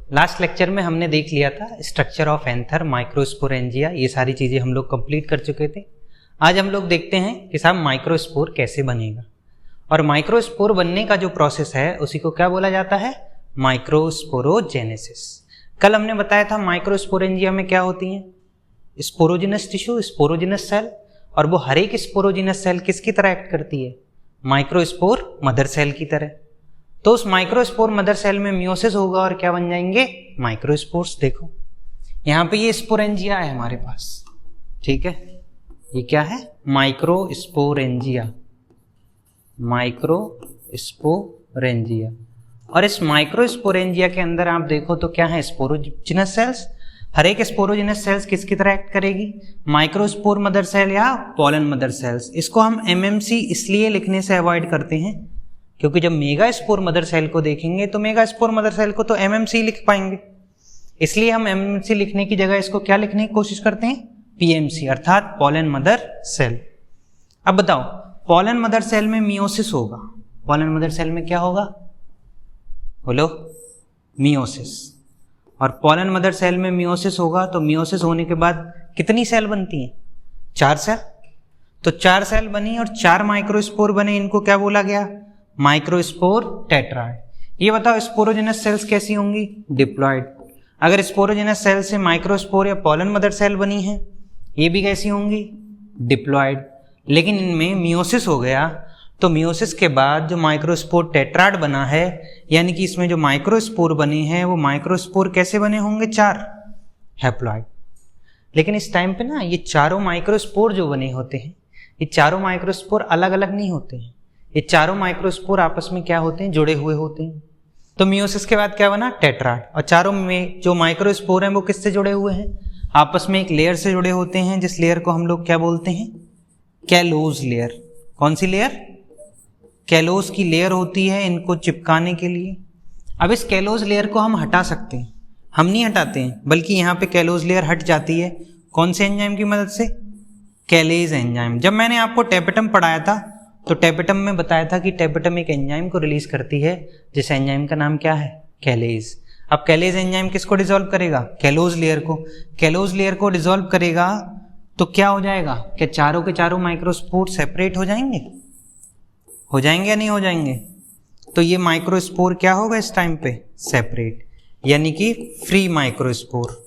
Last lecture में हमने देख लिया था स्ट्रक्चर ऑफ एंथर, माइक्रोस्पोरेंजिया, ये सारी चीज़ें हम लोग कंप्लीट कर चुके थे। आज हम लोग देखते हैं कि साहब माइक्रोस्पोर कैसे बनेगा, और माइक्रोस्पोर बनने का जो प्रोसेस है उसी को क्या बोला जाता है, माइक्रोस्पोरोजेनेसिस। कल हमने बताया था माइक्रोस्पोरेंजिया में क्या होती हैं, स्पोरोजिनस टिश्यू, स्पोरोजिनस सेल, और वो हर एक स्पोरोजिनस सेल किसकी तरह एक्ट करती है, माइक्रोस्पोर मदर सेल की तरह। तो उस माइक्रोस्पोर मदर सेल में मियोसिस होगा और क्या बन जाएंगे, माइक्रोस्पोर्स। देखो यहाँ पे ये स्पोरेंजिया है हमारे पास, ठीक है, ये क्या है, माइक्रोस्पोरेंजिया, माइक्रोस्पोरेंजिया। और इस माइक्रोस्पोरेंजिया के अंदर आप देखो तो क्या है, स्पोरोजिनस सेल्स। हर एक स्पोरोजिनस सेल्स किसकी तरह एक्ट करेगी, माइक्रोस्पोर मदर सेल या पॉलन मदर सेल्स। इसको हम एमएमसी इसलिए लिखने से अवॉइड करते हैं क्योंकि जब मेगा स्पोर मदर सेल को देखेंगे तो मेगा स्पोर मदर सेल को तो एमएमसी लिख पाएंगे, इसलिए हम एमएमसी लिखने की जगह इसको क्या लिखने की कोशिश करते हैं, पीएमसी, अर्थात पॉलन मदर सेल। अब बताओ, पॉलन मदर सेल में मियोसिस होगा, पॉलन मदर सेल में क्या होगा, बोलो, मियोसिस। और पॉलन मदर सेल में मियोसिस होगा तो मियोसिस होने के बाद कितनी सेल बनती हैं, 4 सेल। तो 4 सेल बनी और 4 माइक्रोस्पोर बने, इनको क्या बोला गया, माइक्रोस्पोर टेट्राड। ये बताओ स्पोरोजिनस सेल्स कैसी होंगी, डिप्लॉयड। अगर स्पोरोजिनस सेल से माइक्रोस्पोर या पॉलन मदर सेल बनी है, ये भी कैसी होंगी, डिप्लॉयड। लेकिन इनमें मियोसिस हो गया तो मियोसिस के बाद जो माइक्रोस्पोर टेट्राड बना है, यानी कि इसमें जो माइक्रोस्पोर बने हैं वो माइक्रोस्पोर कैसे बने होंगे, 4 हैप्लॉयड। लेकिन इस टाइम पे ना ये चारों माइक्रोस्पोर जो बने होते हैं, ये चारों माइक्रोस्पोर अलग अलग नहीं होते हैं, ये चारों माइक्रोस्पोर आपस में क्या होते हैं, जुड़े हुए होते हैं। तो मियोसिस के बाद क्या बना, टेट्राड। और चारों में जो माइक्रोस्पोर हैं वो किससे जुड़े हुए हैं, आपस में एक लेयर से जुड़े होते हैं, जिस लेयर को हम लोग क्या बोलते हैं, कैलोज लेयर। कौन सी लेयर, कैलोज की लेयर होती है इनको चिपकाने के लिए। अब इस कैलोज लेयर को हम हटा सकते हैं, हम नहीं हटाते हैं, बल्कि यहाँ पे कैलोज लेयर हट जाती है, कौन से एंजाइम की मदद से, कैलेज एंजाइम। जब मैंने आपको टेपेटम पढ़ाया था तो टेपेटम में बताया था कि टेपेटम एक एंजाइम को रिलीज करती है, जिस एंजाइम का नाम क्या है, कैलेज। अब कैलेज एंजाइम किसको डिसॉल्व करेगा, कैलोज लेयर को। कैलोज लेयर को डिसॉल्व करेगा तो क्या हो जाएगा, क्या चारों के चारों माइक्रोस्पोर सेपरेट हो जाएंगे, हो जाएंगे या नहीं हो जाएंगे। तो ये माइक्रोस्पोर क्या होगा इस टाइम पे, सेपरेट, यानी कि फ्री माइक्रोस्पोर।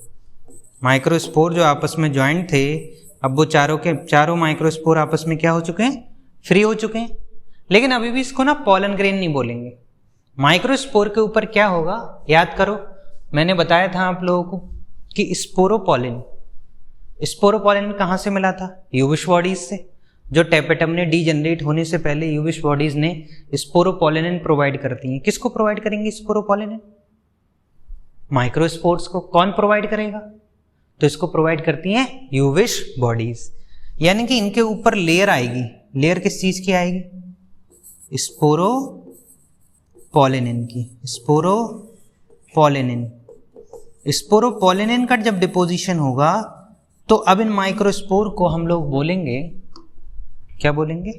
माइक्रोस्पोर जो आपस में ज्वाइंट थे, अब वो चारों के चारों माइक्रोस्पोर आपस में क्या हो चुके हैं, फ्री हो चुके हैं। लेकिन अभी भी इसको ना पॉलन ग्रेन नहीं बोलेंगे। माइक्रोस्पोर के ऊपर क्या होगा, याद करो, मैंने बताया था आप लोगों को कि स्पोरोपोलिन, स्पोरोपोलिन कहाँ से मिला था, यूविश बॉडीज से। जो टेपेटम ने डीजनरेट होने से पहले यूविश बॉडीज ने स्पोरोपोलिन प्रोवाइड करती हैं। किसको प्रोवाइड करेंगे स्पोरोपोलिन, माइक्रोस्पोर्स को। कौन प्रोवाइड करेगा, तो इसको प्रोवाइड करती हैं यूविश बॉडीज। यानी कि इनके ऊपर लेयर आएगी, लेयर किस चीज की आएगी, स्पोरोपोलिन की, स्पोरोपोलिन। स्पोरोपोलिन का जब डिपोजिशन होगा तो अब इन माइक्रोस्पोर को हम लोग बोलेंगे, क्या बोलेंगे,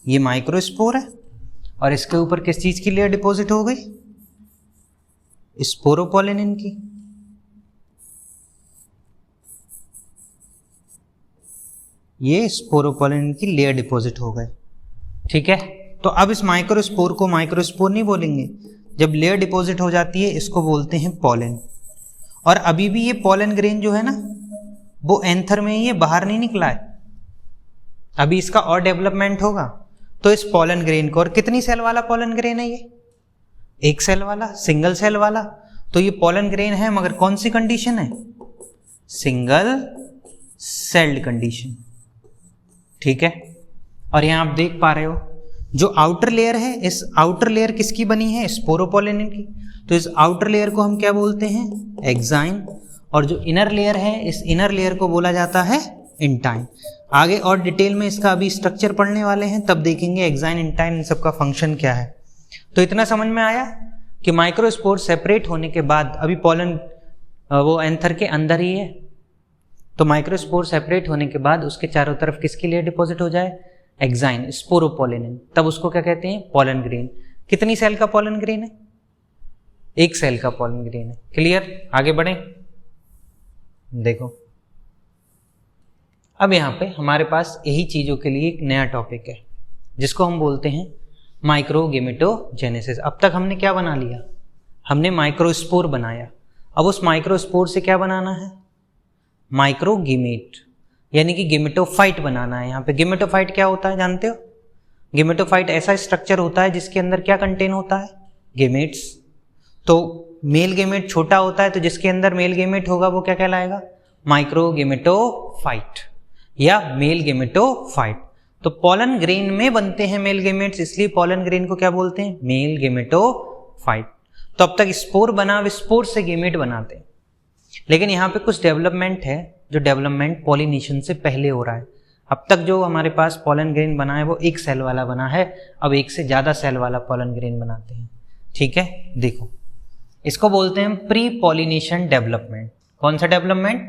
ये माइक्रोस्पोर है और इसके ऊपर किस चीज की लेयर डिपॉजिट हो गई, स्पोरोपोलिन की। ये स्पोरोपोलिन की लेयर डिपॉजिट हो गए, ठीक है। तो अब इस माइक्रोस्पोर को माइक्रोस्पोर नहीं बोलेंगे, जब लेयर डिपॉजिट हो जाती है इसको बोलते हैं पॉलन। और अभी भी ये पॉलन ग्रेन जो है ना, वो एंथर में ही है, बाहर नहीं निकला है, अभी इसका और डेवलपमेंट होगा। तो इस पॉलन ग्रेन को, और कितनी सेल वाला पॉलन ग्रेन है ये, 1 सेल वाला, सिंगल सेल वाला। तो ये पॉलन ग्रेन है, मगर कौन सी कंडीशन है, सिंगल सेल्ड कंडीशन, ठीक है। और यहां आप देख पा रहे हो जो आउटर लेयर है, इस आउटर लेयर किसकी बनी है, स्पोरोपोलिन की। तो इस आउटर लेयर को हम क्या बोलते हैं, एक्साइन। और जो इनर लेयर है, इस इनर लेयर को बोला जाता है इंटाइन। आगे और डिटेल में इसका अभी स्ट्रक्चर पढ़ने वाले हैं, तब देखेंगे एक्साइन, इंटाइन, इन सबका फंक्शन क्या है। तो इतना समझ में आया कि माइक्रोस्पोर सेपरेट होने के बाद, अभी पॉलन वो एंथर के अंदर ही है, तो माइक्रोस्पोर सेपरेट होने के बाद उसके चारों तरफ किसकी लेयर डिपॉजिट हो जाए, एक्साइन, स्पोरोपोलिन, तब उसको क्या कहते हैं, पॉलन ग्रेन। कितनी सेल का पॉलन ग्रेन है, एक सेल का पॉलन ग्रेन है। क्लियर, आगे बढ़े। देखो अब यहाँ पे हमारे पास यही चीजों के लिए एक नया टॉपिक है जिसको हम बोलते हैं माइक्रोगेमेटोजेनेसिस। अब तक हमने क्या बना लिया, हमने माइक्रोस्पोर बनाया। अब उस माइक्रोस्पोर से क्या बनाना है, माइक्रोगेमेट यानी कि गेमेटोफाइट बनाना है। यहाँ पे गेमेटोफाइट क्या होता है जानते हो? गेमेटोफाइट ऐसा स्ट्रक्चर होता है जिसके अंदर क्या कंटेन होता है, गेमेट्स। तो मेल गेमेट छोटा होता है तो जिसके अंदर मेल गेमेट होगा वो क्या कहलाएगा, माइक्रोगेमेटोफाइट या मेल गेमेटोफाइट। तो पॉलन ग्रेन में बनते हैं मेल गेमेट्स, इसलिए पॉलन ग्रेन को क्या बोलते हैं, मेल गेमेटोफाइट। तो अब तक स्पोर बना, अब स्पोर से गेमेट बनाते हैं। लेकिन यहाँ पे कुछ डेवलपमेंट है, जो डेवलपमेंट पॉलिनेशन से पहले हो रहा है। अब तक जो हमारे पास पॉलन ग्रेन बना है वो एक सेल वाला बना है, अब एक से ज्यादा सेल वाला पॉलन ग्रेन बनाते हैं। ठीक है, देखो इसको बोलते हैं प्री पॉलिनेशन डेवलपमेंट। कौन सा डेवलपमेंट,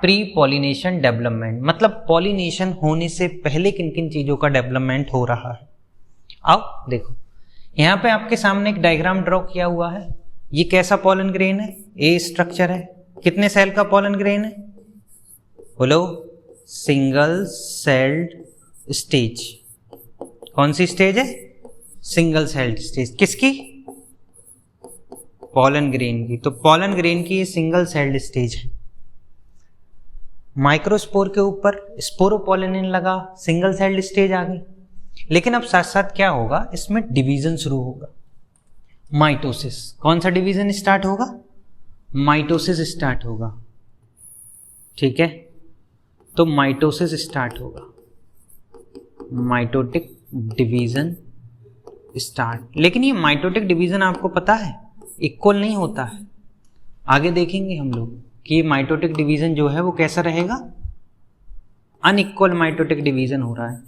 प्री पॉलिनेशन डेवलपमेंट। मतलब पॉलिनेशन होने से पहले किन किन चीजों का डेवलपमेंट हो रहा है। आओ देखो, यहाँ पे आपके सामने एक डायग्राम ड्रॉ किया हुआ है। ये कैसा पॉलन ग्रेन है, ए स्ट्रक्चर है। कितने सेल का पॉलन ग्रेन है, बोलो, सिंगल सेल्ड स्टेज। कौन सी स्टेज है, सिंगल सेल्ड स्टेज। किसकी, पॉलन ग्रेन की। तो पॉलन ग्रेन की ये सिंगल सेल्ड स्टेज है। माइक्रोस्पोर के ऊपर स्पोरोपोलिन लगा, सिंगल सेल्ड स्टेज आ गई। लेकिन अब साथ साथ क्या होगा, इसमें डिवीजन शुरू होगा, माइटोसिस। कौन सा डिवीजन स्टार्ट होगा, माइटोसिस स्टार्ट होगा। ठीक है, तो माइटोसिस स्टार्ट होगा, माइटोटिक डिवीजन स्टार्ट। लेकिन ये माइटोटिक डिवीजन आपको पता है इक्वल नहीं होता है। आगे देखेंगे हम लोग कि माइटोटिक डिवीजन जो है वो कैसा रहेगा, अनइक्वल माइटोटिक डिवीजन हो रहा है।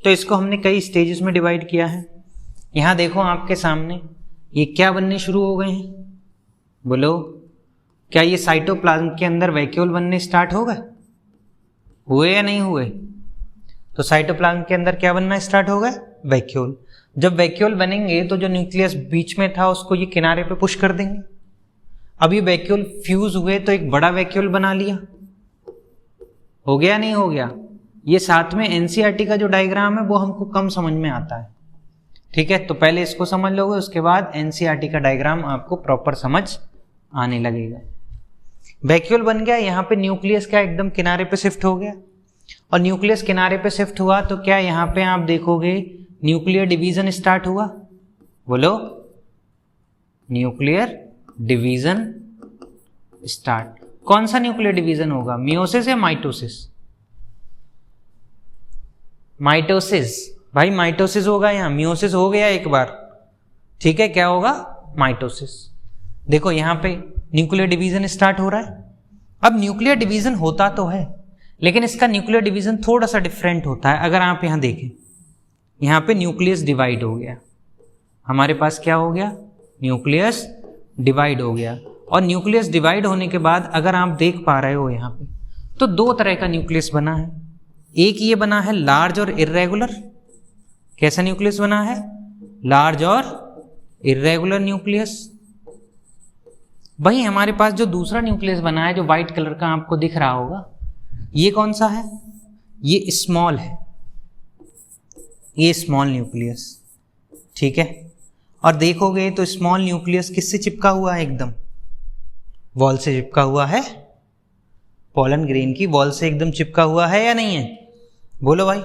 तो इसको हमने कई स्टेजेस में डिवाइड किया है। यहां देखो आपके सामने ये क्या बनने शुरू हो गए हैं, बोलो, क्या ये साइटोप्लाज्म के अंदर वैक्यूल बनने स्टार्ट हो गए, हुए या नहीं हुए? तो साइटोप्लाज्म के अंदर क्या बनना स्टार्ट हो गए, वैक्यूल। जब वैक्यूल बनेंगे तो जो न्यूक्लियस बीच में था उसको ये किनारे पे पुश कर देंगे। अब ये वैक्यूल फ्यूज हुए तो एक बड़ा वैक्यूल बना लिया, हो गया नहीं हो गया? ये साथ में एनसीईआरटी का जो डायग्राम है वो हमको कम समझ में आता है। ठीक है, तो पहले इसको समझ लोगे, उसके बाद एनसीईआरटी का डायग्राम आपको प्रॉपर समझ आने लगेगा। वैक्यूल बन गया, यहाँ पे न्यूक्लियस क्या एकदम किनारे पे शिफ्ट हो गया, और न्यूक्लियस किनारे पे शिफ्ट हुआ तो क्या यहाँ पे आप देखोगे न्यूक्लियर डिवीजन स्टार्ट हुआ, बोलो, न्यूक्लियर डिवीजन स्टार्ट। कौन सा न्यूक्लियर डिवीजन होगा, मियोसिस या माइटोसिस? माइटोसिस, भाई माइटोसिस होगा, यहाँ मियोसिस हो गया एक बार। ठीक है, क्या होगा, माइटोसिस। देखो यहाँ पे न्यूक्लियर डिवीजन स्टार्ट हो रहा है। अब न्यूक्लियर डिवीजन होता तो है, लेकिन इसका न्यूक्लियर डिवीजन थोड़ा सा डिफरेंट होता है। अगर आप यहाँ देखें, यहाँ पे न्यूक्लियस डिवाइड हो गया, हमारे पास क्या हो गया, न्यूक्लियस डिवाइड हो गया। और न्यूक्लियस डिवाइड होने के बाद अगर आप देख पा रहे हो यहाँ पे, तो दो तरह का न्यूक्लियस बना है। एक ये बना है लार्ज और इर्रेगुलर। कैसा न्यूक्लियस बना है, लार्ज और इर्रेगुलर न्यूक्लियस। वही हमारे पास जो दूसरा न्यूक्लियस बना है, जो व्हाइट कलर का आपको दिख रहा होगा, ये कौन सा है, ये स्मॉल है, ये स्मॉल न्यूक्लियस। ठीक है, और देखोगे तो स्मॉल न्यूक्लियस किससे चिपका हुआ है, एकदम वॉल से चिपका हुआ है, पॉलन ग्रेन की वॉल से एकदम चिपका हुआ है या नहीं है, बोलो भाई।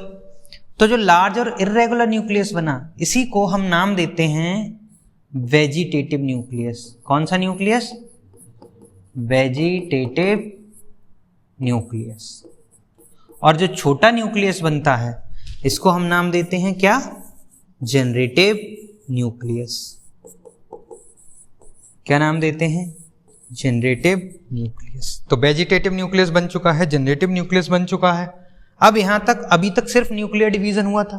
तो जो लार्ज और इर्रेगुलर न्यूक्लियस बना, इसी को हम नाम देते हैं वेजिटेटिव न्यूक्लियस। कौन सा न्यूक्लियस, वेजिटेटिव न्यूक्लियस। और जो छोटा न्यूक्लियस बनता है इसको हम नाम देते हैं क्या, जनरेटिव न्यूक्लियस। क्या नाम देते हैं, जनरेटिव न्यूक्लियस। तो वेजिटेटिव न्यूक्लियस बन चुका है, जनरेटिव न्यूक्लियस बन चुका है। अब यहां तक, अभी तक सिर्फ न्यूक्लियर डिवीजन हुआ था,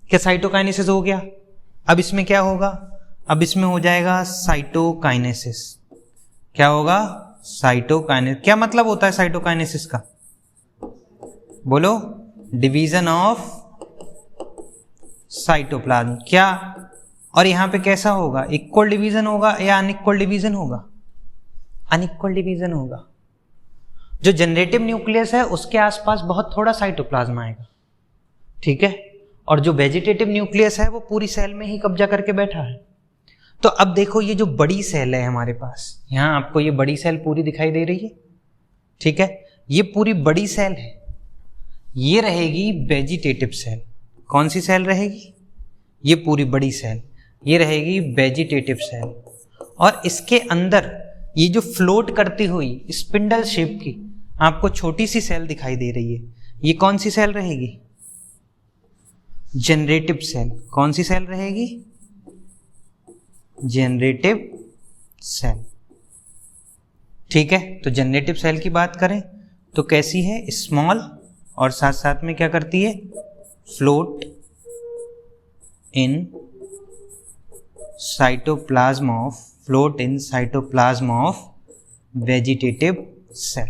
क्या साइटोकाइनेसिस हो गया। अब इसमें क्या होगा, अब इसमें हो जाएगा साइटोकाइनेसिस। क्या होगा, साइटोकाइनेसिस। क्या मतलब होता है साइटोकाइनेसिस का, बोलो, डिवीजन ऑफ साइटोप्लाज्म। क्या, और यहां पे कैसा होगा, इक्वल डिवीजन होगा या अनइक्वल डिवीजन होगा, अनइक्वल डिवीजन होगा। जो जनरेटिव न्यूक्लियस है उसके आसपास बहुत थोड़ा साइटोप्लाज्म आएगा, ठीक है, और जो वेजिटेटिव न्यूक्लियस है वो पूरी सेल में ही कब्जा करके बैठा है। तो अब देखो ये जो बड़ी सेल है हमारे पास, यहां आपको ये बड़ी सेल पूरी दिखाई दे रही है, ठीक है, ये पूरी बड़ी सेल है, ये रहेगी वेजिटेटिव सेल। कौन सी सेल रहेगी, ये पूरी बड़ी सेल, ये रहेगी वेजिटेटिव सेल। और इसके अंदर ये जो फ्लोट करती हुई स्पिंडल शेप की आपको छोटी सी सेल दिखाई दे रही है, ये कौन सी सेल रहेगी, जनरेटिव सेल। कौन सी सेल रहेगी, जनरेटिव सेल, ठीक है। तो जनरेटिव सेल की बात करें तो कैसी है, स्मॉल, और साथ साथ में क्या करती है, float in cytoplasm of vegetative cell,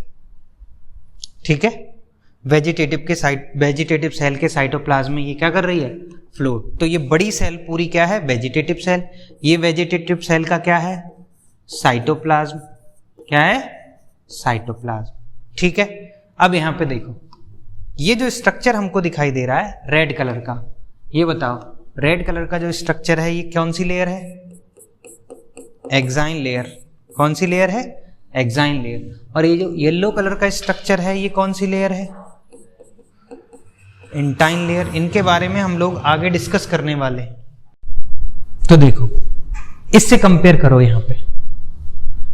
ठीक है। वेजिटेटिव सेल के साइटोप्लाज्म में ये क्या कर रही है, फ्लोट। तो ये बड़ी सेल पूरी क्या है, वेजिटेटिव सेल। ये वेजिटेटिव सेल का क्या है, साइटोप्लाज्म, क्या है, साइटोप्लाज्म, ठीक है। अब यहां पे देखो ये जो स्ट्रक्चर हमको दिखाई दे रहा है रेड कलर का, ये बताओ रेड कलर का जो स्ट्रक्चर है ये कौन सी लेयर है, एक्साइन लेयर। कौन सी लेयर है, एक्साइन लेयर। और ये जो येलो कलर का स्ट्रक्चर है ये कौन सी लेयर है, इंटाइन लेयर। इनके बारे में हम लोग आगे डिस्कस करने वाले हैं। तो देखो इससे कंपेयर करो, यहां पे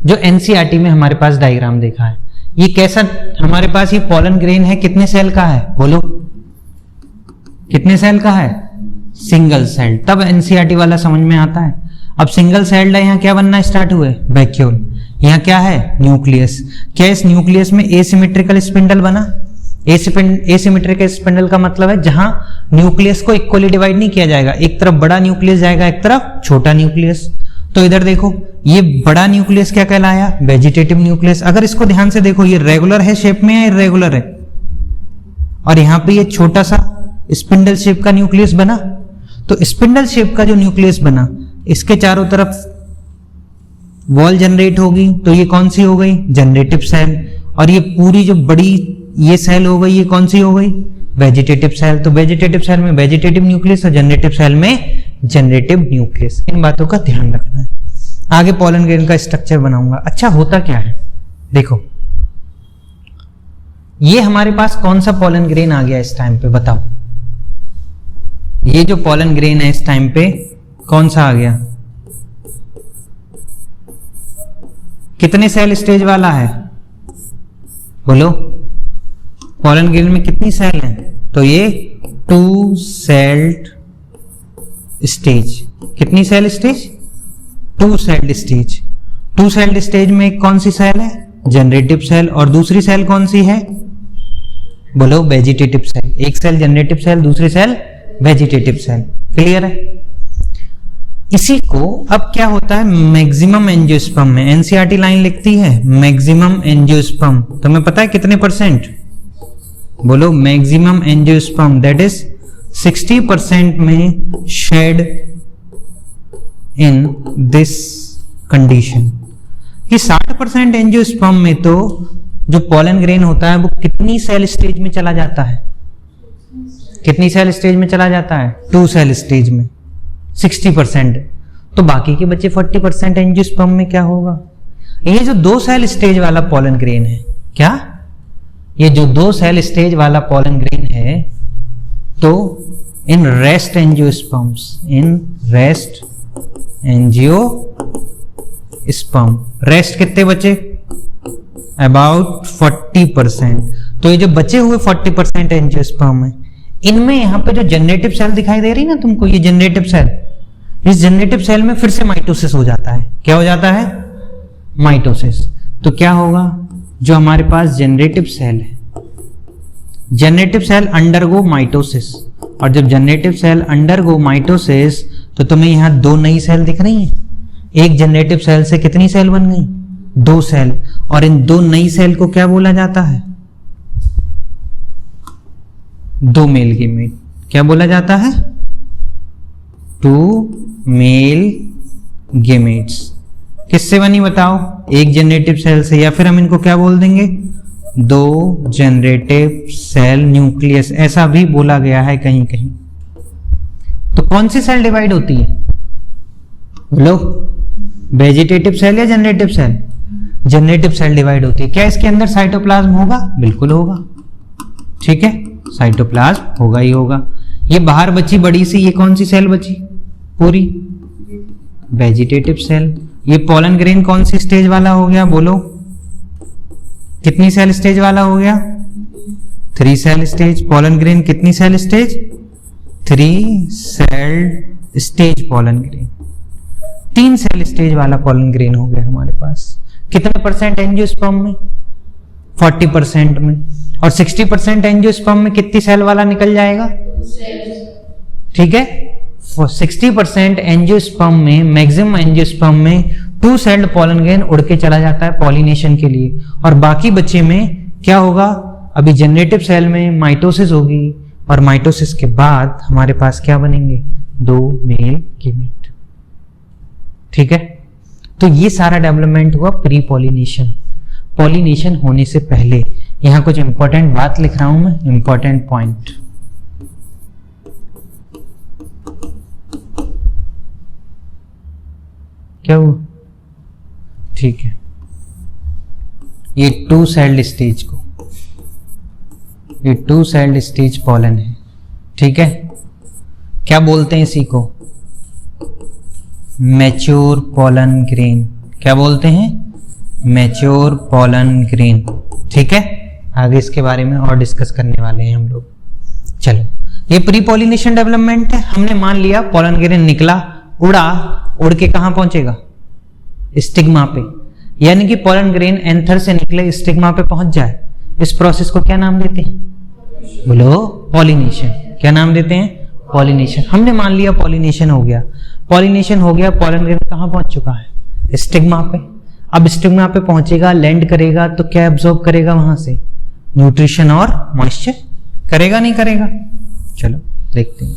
जो एनसीईआरटी में हमारे पास डायग्राम देखा है, ये कैसा हमारे पास ये पॉलन ग्रेन है, कितने सेल का है, बोलो कितने सेल का है, सिंगल सेल। तब एनसीईआरटी वाला समझ में आता है। अब सिंगल सेल्ड है, यहाँ क्या बनना स्टार्ट हुए, वैक्यूल। यहाँ क्या है, न्यूक्लियस। क्या इस न्यूक्लियस में एसिमेट्रिकल स्पिंडल बना, एसिमेट्रिकल स्पिंडल का मतलब है जहां न्यूक्लियस को इक्वली डिवाइड नहीं किया जाएगा, एक तरफ बड़ा न्यूक्लियस जाएगा, एक तरफ छोटा न्यूक्लियस। तो इधर देखो ये बड़ा न्यूक्लियस क्या कहलाया, वेजिटेटिव न्यूक्लियस। अगर इसको ध्यान से देखो ये रेगुलर है शेप में या इरेगुलर है, और यहां पे ये छोटा सा स्पिंडल शेप का न्यूक्लियस बना। तो स्पिंडल शेप का जो न्यूक्लियस बना इसके चारों तरफ वॉल जनरेट होगी, तो ये कौन सी हो गई, जनरेटिव सेल। और ये पूरी जो बड़ी ये सेल हो गई, ये कौन सी हो गई, वेजिटेटिव सेल। तो वेजिटेटिव सेल में वेजिटेटिव न्यूक्लियस और जनरेटिव सेल में जनरेटिव न्यूक्लियस। इन बातों का ध्यान रखना है। आगे पॉलन ग्रेन का स्ट्रक्चर बनाऊंगा। अच्छा होता क्या है, देखो ये हमारे पास कौन सा पॉलन ग्रेन आ गया इस टाइम पे, बताओ। ये जो पॉलन ग्रेन है इस टाइम पे कौन सा आ गया, कितने सेल स्टेज वाला है, बोलो। पॉलन ग्रेन में कितनी सेल हैं, तो ये 2 सेल्ड स्टेज। कितनी cell stage, 2 celled stage. 2 celled stage में कौन सी सेल है, जनरेटिव सेल, और दूसरी सेल कौन सी है, बोलो वेजिटेटिव सेल। एक सेल जनरेटिव सेल, दूसरी सेल वेजिटेटिव सेल। क्लियर है। इसी को अब क्या होता है, मैक्सिमम एंजियोस्पर्म में एनसीईआरटी लाइन लिखती है मैक्सिमम एंजियोस्पर्म, तुम्हें पता है कितने %, बोलो मैक्सिमम एंजियोस्पर्म दैट इज 60% में शेड इन दिस कंडीशन। कि 60% एंजियोस्पर्म में तो जो पॉलन ग्रेन होता है वो कितनी सेल स्टेज में चला जाता है, कितनी सेल स्टेज में चला जाता है, 2 सेल स्टेज में 60%। तो बाकी के बच्चे 40% एंजियोस्पर्म में क्या होगा, ये जो 2 सेल स्टेज वाला पॉलन ग्रेन है, क्या ये जो 2 सेल स्टेज वाला पॉलन ग्रेन है, तो in rest angiosperms, in rest angiosperm, rest कितने बचे, अबाउट 40%। तो ये जो बचे हुए 40% एंजियोस्पर्म है, इनमें यहां पे जो जनरेटिव सेल दिखाई दे रही ना तुमको, ये जनरेटिव सेल, इस जनरेटिव सेल में फिर से माइटोसिस हो जाता है। क्या हो जाता है, माइटोसिस। तो क्या होगा, जो हमारे पास जनरेटिव सेल है, जनरेटिव सेल अंडरगो माइटोसिस, और जब जनरेटिव सेल अंडरगो माइटोसिस तो तुम्हें यहां 2 नई सेल दिख रही हैं। एक जनरेटिव सेल से कितनी सेल बन गई, 2 सेल। और इन 2 नई सेल को क्या बोला जाता है, 2 मेल गैमेट। क्या बोला जाता है, 2 मेल गेमेट्स। किससे बनी बताओ? एक जनरेटिव सेल से, या फिर हम इनको क्या बोल देंगे? 2 जनरेटिव सेल न्यूक्लियस, ऐसा भी बोला गया है कहीं कहीं। तो कौन सी सेल डिवाइड होती है? बोलो, वेजिटेटिव सेल या generative cell? Generative cell divide होती है। क्या इसके अंदर साइटोप्लाज्म होगा? बिल्कुल होगा। ठीक है, साइटोप्लाज्म होगा ही होगा। ये बाहर बची बड़ी सी, ये कौन सी सेल बची? पूरी वेजिटेटिव सेल। ये पोलन ग्रेन कौन सी स्टेज वाला हो गया? बोलो, कितनी सेल स्टेज वाला हो गया? 3 सेल स्टेज। पोलन ग्रेन कितनी cell stage? 3 cell stage pollen grain. 3 cell stage वाला पोलन ग्रेन हो गया हमारे पास। कितने परसेंट एंजियोस्पर्म में? 40% में। और 60% एंजियोस्पर्म में कितनी सेल वाला निकल जाएगा? ठीक है, 60% एंजियोस्पर्म में, मैक्सिमम एंजियोस्पर्म में 2 सेल्ड पोलन ग्रेन उड़ के चला जाता है पॉलिनेशन के लिए। और बाकी बच्चे में क्या होगा? अभी जनरेटिव सेल में माइटोसिस होगी, और माइटोसिस के बाद हमारे पास क्या बनेंगे? 2 मेल गेमेट। ठीक है, तो ये सारा डेवलपमेंट हुआ प्री पॉलिनेशन। पॉलिनेशन होने से पहले यहां कुछ इंपॉर्टेंट बात लिख रहा हूं मैं, इंपॉर्टेंट पॉइंट। क्या हुआ? ठीक है, ये 2 सेल्ड स्टेज को, ये 2 सेल्ड स्टेज पोलन है। ठीक है, क्या बोलते हैं इसी को? Mature pollen grain. क्या बोलते हैं? Mature pollen grain. ठीक है, आगे इसके बारे में और डिस्कस करने वाले हैं हम लोग। चलो, ये प्री पॉलिनेशन डेवलपमेंट है। हमने मान लिया पोलन ग्रेन निकला, उड़ा, उड़ के कहां पहुंचेगा? स्टिग्मा पे। यानी कि पोलन ग्रेन एंथर से निकले स्टिग्मा पे पहुंच जाए। इस प्रोसेस को क्या नाम देते हैं? बोलो, पॉलिनेशन। क्या नाम देते हैं? पॉलिनेशन। हमने मान लिया पॉलिनेशन हो गया। पॉलिनेशन हो गया, पोलन ग्रेन कहां पहुंच चुका है? स्टिग्मा पे। अब स्टिग्मा पे पहुंचेगा, लैंड करेगा, तो क्या एब्जॉर्ब करेगा वहां से? न्यूट्रिशन और मॉइस्चर। करेगा नहीं करेगा? चलो देखते हैं।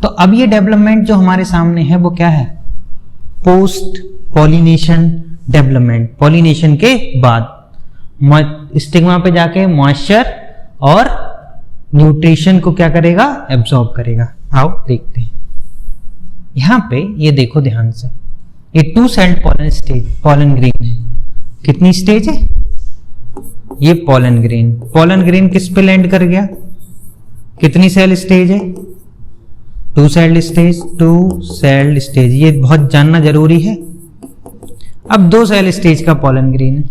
तो अब ये डेवलपमेंट जो हमारे सामने है वो क्या है? Post pollination development. पॉलिनेशन के बाद स्टिग्मा पे जाके मॉइस्चर और न्यूट्रिशन को क्या करेगा? एब्जॉर्ब करेगा। आओ देखते हैं। यहां पे ये देखो ध्यान से, ये 2 celled pollen stage pollen grain है। कितनी स्टेज है? ये पोलन ग्रेन। पोलन ग्रेन किस पे लैंड कर गया? कितनी सेल स्टेज है? 2 सेल्ड स्टेज। 2 सेल्ड स्टेज, ये बहुत जानना जरूरी है। अब 2 सेल स्टेज का पोलन ग्रेन है।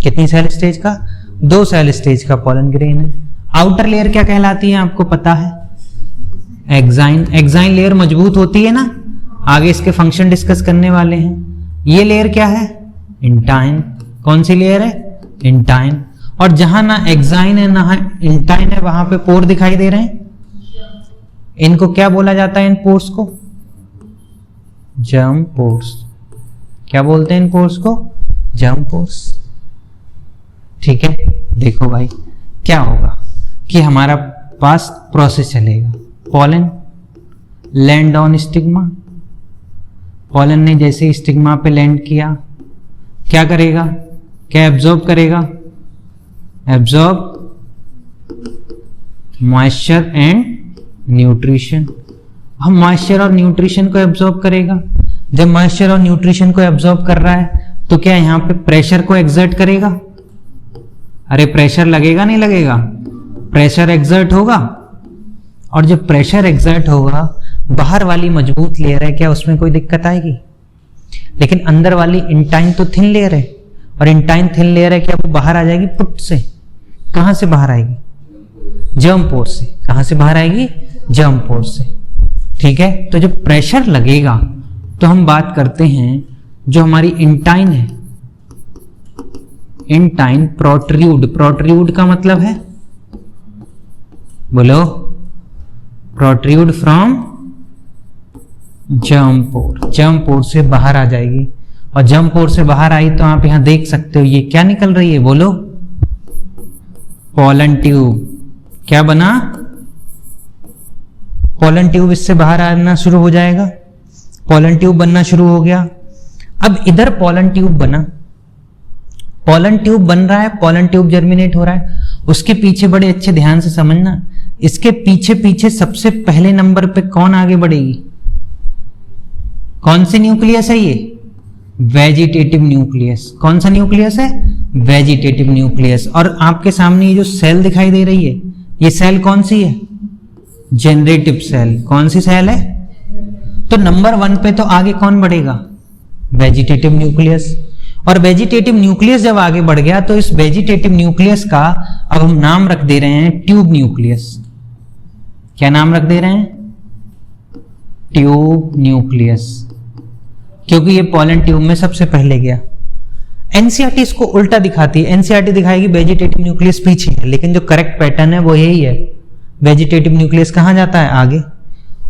कितनी सेल स्टेज का? 2 सेल स्टेज का पोलन ग्रेन है। आउटर लेयर क्या कहलाती है? आपको पता है, एक्साइन। एक्साइन लेयर मजबूत होती है ना, आगे इसके फंक्शन डिस्कस करने वाले हैं। ये लेयर क्या है? इंटाइन। कौन सी लेयर है? इंटाइन। और जहां ना एक्साइन है ना इंटाइन है, वहां पे पोर दिखाई दे रहे हैं। इनको क्या बोला जाता है? इन पोर्स को जर्म पोर्स। क्या बोलते हैं इन पोर्स को? Germ pores. ठीक है, देखो भाई क्या होगा कि हमारा पास प्रोसेस चलेगा। Pollen land on stigma. Pollen ने जैसे स्टिग्मा पे लैंड किया, क्या करेगा? क्या एब्जॉर्ब करेगा? Absorb moisture and nutrition. हम मॉइस्चर और न्यूट्रिशन को एब्जॉर्ब करेगा। जब मॉइस्चर और न्यूट्रिशन को एब्जॉर्ब कर रहा है तो क्या यहां पे प्रेशर को एक्सर्ट करेगा? अरे प्रेशर लगेगा नहीं लगेगा? प्रेशर एक्सर्ट होगा। और जब प्रेशर एक्सर्ट होगा, बाहर वाली मजबूत लेयर है, क्या उसमें कोई दिक्कत आएगी? लेकिन अंदर वाली इंटाइन तो थिन लेयर है, और इंटाइन थिन लेयर है, क्या वो बाहर आ जाएगी पुट से? कहां से बाहर आएगी? जर्म पोर से। कहां से बाहर आएगी? जर्म पोर से। ठीक है, तो जब प्रेशर लगेगा तो हम बात करते हैं जो हमारी इंटाइन है, इंटाइन प्रोट्रूड। प्रोट्रूड का मतलब है, बोलो, protrude from germ pore. Germ pore से बाहर आ जाएगी। और जर्म पोर से बाहर आई तो आप यहां देख सकते हो ये क्या निकल रही है? बोलो, पोलन ट्यूब। क्या बना? पोलन ट्यूब इससे बाहर आना शुरू हो जाएगा, पोलन ट्यूब बनना शुरू हो गया। अब इधर पोलन ट्यूब बना, पोलन ट्यूब बन रहा है, पोलन ट्यूब जर्मिनेट हो रहा है। उसके पीछे बड़े अच्छे ध्यान से समझना, इसके पीछे पीछे सबसे पहले नंबर पे कौन आगे बढ़ेगी? कौन सी न्यूक्लियस है ये? Vegetative nucleus. कौन सा न्यूक्लियस है? Vegetative nucleus. और आपके सामने ये जो सेल दिखाई दे रही है, ये सेल कौन सी है? Generative cell. कौन सी सेल है? तो नंबर 1 पे तो आगे कौन बढ़ेगा? Vegetative nucleus. और वेजिटेटिव न्यूक्लियस जब आगे बढ़ गया तो इस वेजिटेटिव न्यूक्लियस का अब हम नाम रख दे रहे हैं ट्यूब न्यूक्लियस। क्या नाम रख दे रहे हैं? ट्यूब न्यूक्लियस, क्योंकि ये पोलन ट्यूब में सबसे पहले गया। एनसीईआरटी इसको उल्टा दिखाती है, एनसीईआरटी दिखाएगी वेजिटेटिव न्यूक्लियस पीछे है, लेकिन जो करेक्ट पैटर्न है वो यही है। वेजिटेटिव न्यूक्लियस कहां जाता है? आगे।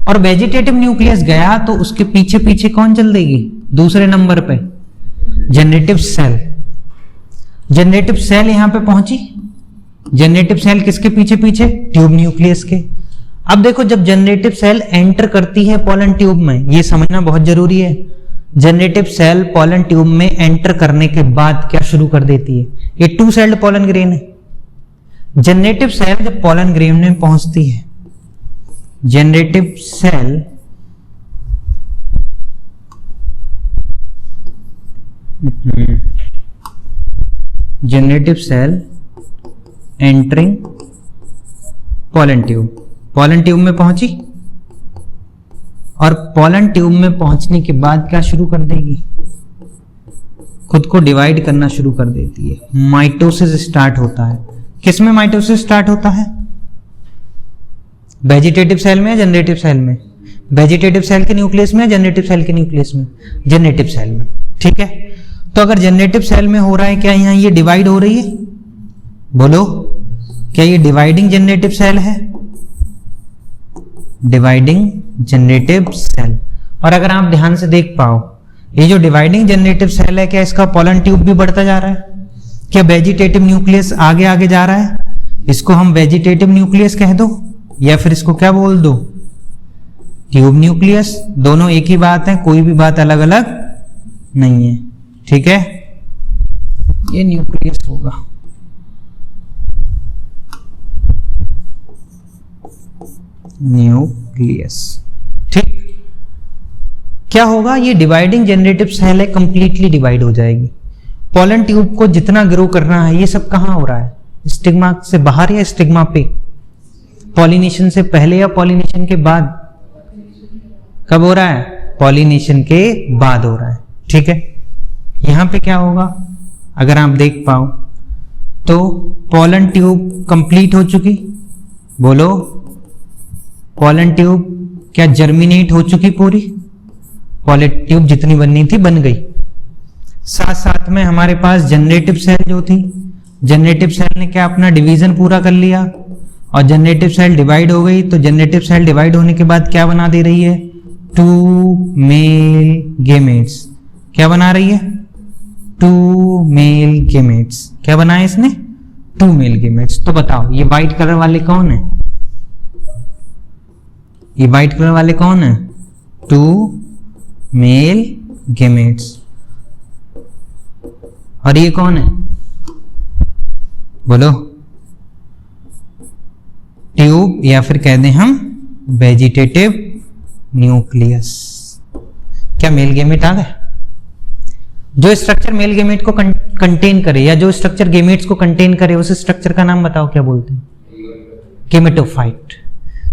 और वेजिटेटिव न्यूक्लियस गया तो उसके पीछे पीछे कौन चल देगी? दूसरे नंबर पे जनरेटिव सेल। जनरेटिव सेल यहां पे पहुंची। जनरेटिव सेल किसके पीछे पीछे? ट्यूब न्यूक्लियस के। अब देखो, जब जनरेटिव सेल एंटर करती है पोलन ट्यूब में, ये समझना बहुत जरूरी है, जनरेटिव सेल पोलन ट्यूब में एंटर करने के बाद क्या शुरू कर देती है? ये 2 सेल्ड पोलन ग्रेन है। जनरेटिव सेल जब पोलन ग्रेन में पहुंचती है, generative cell generative cell entering pollen tube. Pollen tube में पहुंची और पोलन ट्यूब में पहुंचने के बाद क्या शुरू कर देगी? खुद को डिवाइड करना शुरू कर देती है। माइटोसिस स्टार्ट होता है। किसमें माइटोसिस स्टार्ट होता है? वेजिटेटिव सेल में या जनरेटिव सेल में? वेजिटेटिव सेल के न्यूक्लियस में या जनरेटिव सेल के न्यूक्लियस में? जनरेटिव सेल में। ठीक है, तो अगर जनरेटिव सेल में हो रहा है, क्या यहां ये डिवाइड हो रही है? बोलो, क्या ये डिवाइडिंग जनरेटिव सेल है? Dividing generative cell. और अगर आप ध्यान से देख पाओ, ये जो डिवाइडिंग जनरेटिव सेल है, क्या इसका पोलन ट्यूब भी बढ़ता जा रहा है? क्या वेजिटेटिव न्यूक्लियस आगे आगे जा रहा है? इसको हम वेजिटेटिव न्यूक्लियस कह दो या फिर इसको क्या बोल दो? Tube nucleus. दोनों एक ही बात है, कोई भी बात अलग अलग नहीं है। ठीक है, ये न्यूक्लियस होगा। न्यूक्लियस। ठीक, क्या होगा? ये डिवाइडिंग जनरेटिव सेल है, कंप्लीटली डिवाइड हो जाएगी। पोलन ट्यूब को जितना ग्रो करना है, ये सब कहां हो रहा है? स्टिग्मा से बाहर या स्टिग्मा पे? पॉलिनेशन से पहले या पॉलिनेशन के बाद? कब हो रहा है? पॉलिनेशन के बाद हो रहा है। ठीक है, यहां पे क्या होगा? अगर आप देख पाओ तो पोलन ट्यूब कंप्लीट हो चुकी। बोलो, पोलन ट्यूब क्या जर्मिनेट हो चुकी पूरी? पोलन ट्यूब जितनी बननी थी बन गई। साथ साथ में हमारे पास जनरेटिव सेल जो थी, जनरेटिव सेल ने क्या अपना डिवीजन पूरा कर लिया और जनरेटिव सेल डिवाइड हो गई। तो जनरेटिव सेल डिवाइड होने के बाद क्या बना दे रही है? 2 मेल गेमेट्स। क्या बना रही है? 2 मेल गेमेट्स। क्या बनाया इसने? 2 मेल गेमेट्स। तो बताओ, ये व्हाइट कलर वाले कौन है? ये व्हाइट कलर वाले कौन है? 2 मेल गेमेट्स। और ये कौन है? बोलो, ट्यूब या फिर कह दें हम वेजिटेटिव न्यूक्लियस। क्या मेल गेमेट आ गए? जो स्ट्रक्चर मेल गेमेट को कंटेन करे या जो स्ट्रक्चर गेमेट्स को कंटेन करे, उस स्ट्रक्चर का नाम बताओ, क्या बोलते हैं? गेमेटोफाइट।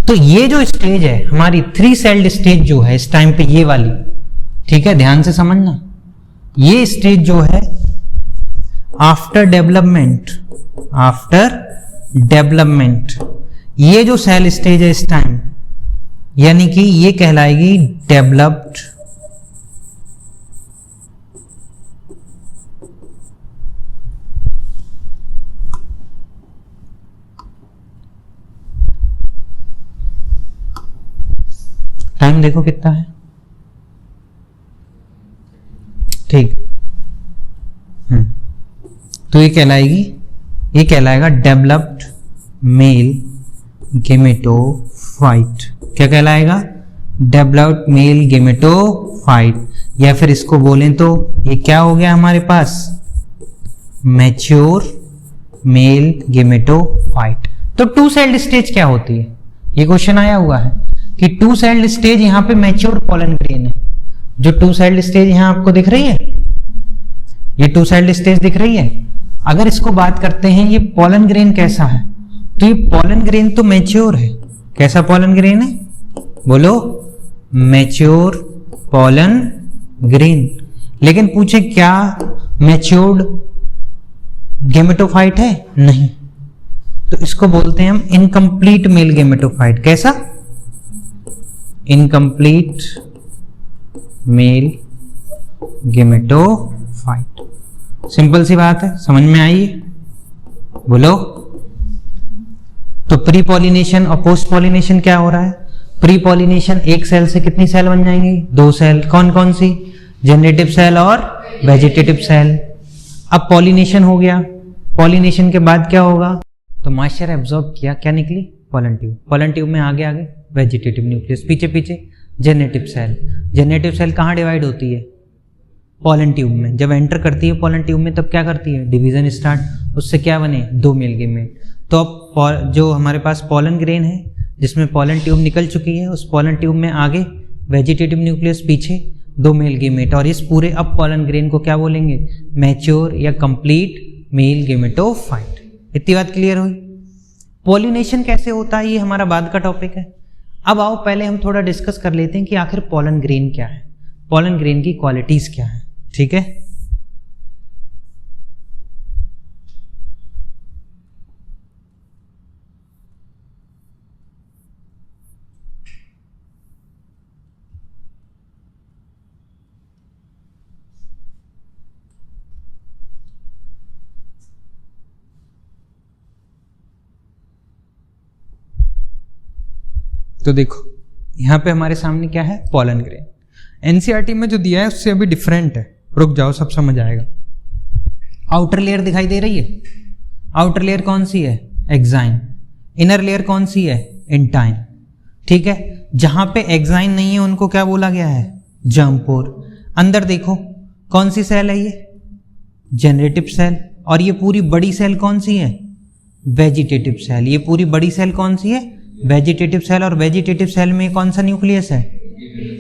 तो ये जो स्टेज है हमारी 3 सेल्ड स्टेज जो है इस टाइम पे, ये वाली, ठीक है, ध्यान से समझना, ये स्टेज जो है आफ्टर डेवलपमेंट, आफ्टर डेवलपमेंट, ये जो सेल स्टेज है इस टाइम, यानी कि ये कहलाएगी डेवलप्ड। टाइम देखो कितना है, ठीक। तो ये कहलाएगी, ये कहलाएगा डेवलप्ड मेल गेमेटोफाइट। क्या कहलाएगा? डेवलप्ड मेल गेमेटोफाइट, या फिर इसको बोलें तो ये क्या हो गया हमारे पास? Mature male gametophyte. तो टू सेल्ड स्टेज क्या होती है? ये क्वेश्चन आया हुआ है कि टू सेल्ड स्टेज यहाँ पे मैच्योर पॉलन ग्रेन है। जो टू सेल्ड स्टेज यहाँ आपको दिख रही है, ये टू सेल्ड स्टेज दिख रही है। अगर इसको बात करते हैं ये पॉलन ग्रेन कैसा है, तो ये पॉलन ग्रेन तो मैच्योर है। कैसा पॉलन ग्रेन है? बोलो, मैच्योर पॉलन ग्रेन। लेकिन पूछे क्या मैच्योर्ड गेमेटोफाइट है? नहीं। तो इसको बोलते हैं हम इनकम्प्लीट मेल गेमेटोफाइट। कैसा? Incomplete mail gametophyte. सिंपल सी बात है, समझ में आई? बोलो। तो प्री पॉलिनेशन और पोस्ट पॉलिनेशन क्या हो रहा है? प्री पॉलिनेशन एक सेल से कितनी सेल बन जाएंगी? 2 सेल। कौन कौन सी? जनरेटिव सेल और वेजिटेटिव सेल। अब पॉलिनेशन हो गया, पॉलिनेशन के बाद क्या होगा? तो मॉइस्चर एब्जॉर्ब किया, क्या निकली? Pollen tube. पॉलन ट्यूब में आगे आगे वेजिटेटिव न्यूक्लियस, पीछे पीछे जेनेटिव सेल। जेनेटिव सेल कहाँ डिवाइड होती है? पॉलन ट्यूब में। जब एंटर करती है पॉलन ट्यूब में तब क्या करती है? Division start. उससे क्या बने? 2 मेल गेमेट। तो अब जो हमारे पास पॉलन ग्रेन है जिसमें पॉलन ट्यूब निकल चुकी है, उस पॉलन ट्यूब में आगे वेजिटेटिव न्यूक्लियस, पीछे 2 मेल गेमेट। और इस पूरे अब पॉलन ग्रेन को क्या बोलेंगे? मैच्योर या कंप्लीट मेल गेमेटोफाइट। इतनी बात क्लियर हुई? पॉलिनेशन कैसे होता है ये हमारा बाद का टॉपिक है। अब आओ पहले हम थोड़ा डिस्कस कर लेते हैं कि आखिर पॉलन ग्रेन क्या है, पॉलन ग्रेन की क्वालिटीज क्या है। ठीक है, तो देखो यहाँ पे हमारे सामने क्या है? Pollen grain. एनसीईआरटी में जो दिया है उससे अभी डिफरेंट है, रुक जाओ सब समझ आएगा। आउटर लेयर दिखाई दे रही है, आउटर लेयर कौन सी है? एक्साइन। इनर लेयर कौन सी है? इंटाइन। ठीक है, जहां पे एक्साइन नहीं है उनको क्या बोला गया है? जर्म पोर। अंदर देखो कौन सी सेल है? ये जनरेटिव सेल। और ये पूरी बड़ी सेल कौन सी है? Vegetative cell. ये पूरी बड़ी सेल कौन सी है? Vegetative cell. और वेजिटेटिव सेल में कौन सा न्यूक्लियस है?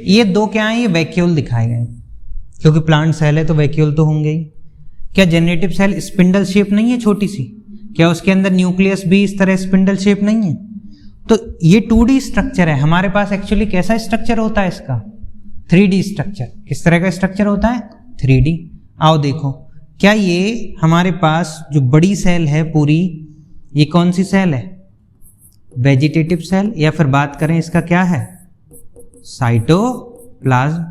ये 2 क्या है? ये वैक्यूल दिखाए गए, क्योंकि प्लांट सेल है तो वैक्यूल तो होंगे ही। क्या जनरेटिव सेल स्पिंडल शेप नहीं है छोटी सी? क्या उसके अंदर न्यूक्लियस भी इस तरह स्पिंडल शेप नहीं है? तो ये 2D स्ट्रक्चर है। हमारे पास एक्चुअली कैसा स्ट्रक्चर होता है इसका? 3D structure. किस तरह का स्ट्रक्चर होता है? 3D। आओ देखो, क्या ये हमारे पास जो बड़ी सेल है पूरी, ये कौन सी सेल है? Vegetative cell. या फिर बात करें इसका क्या है? साइटोप्लाज्म।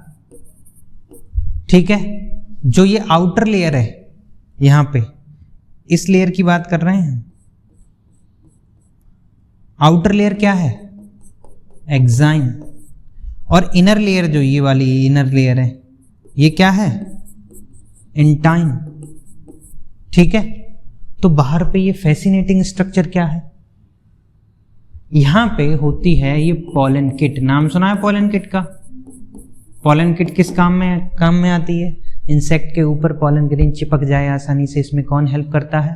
ठीक है, जो ये आउटर लेयर है यहां पे, इस लेयर की बात कर रहे हैं। आउटर लेयर क्या है? एक्साइन। और इनर लेयर जो ये वाली इनर लेयर है, ये क्या है? इंटाइन। ठीक है, तो बाहर पे ये फैसिनेटिंग स्ट्रक्चर क्या है? यहां पे होती है ये पॉलन किट। नाम सुना है पॉलन किट का? पॉलन किट किस काम में आती है? इंसेक्ट के ऊपर पॉलन ग्रेन चिपक जाए आसानी से, इसमें कौन हेल्प करता है?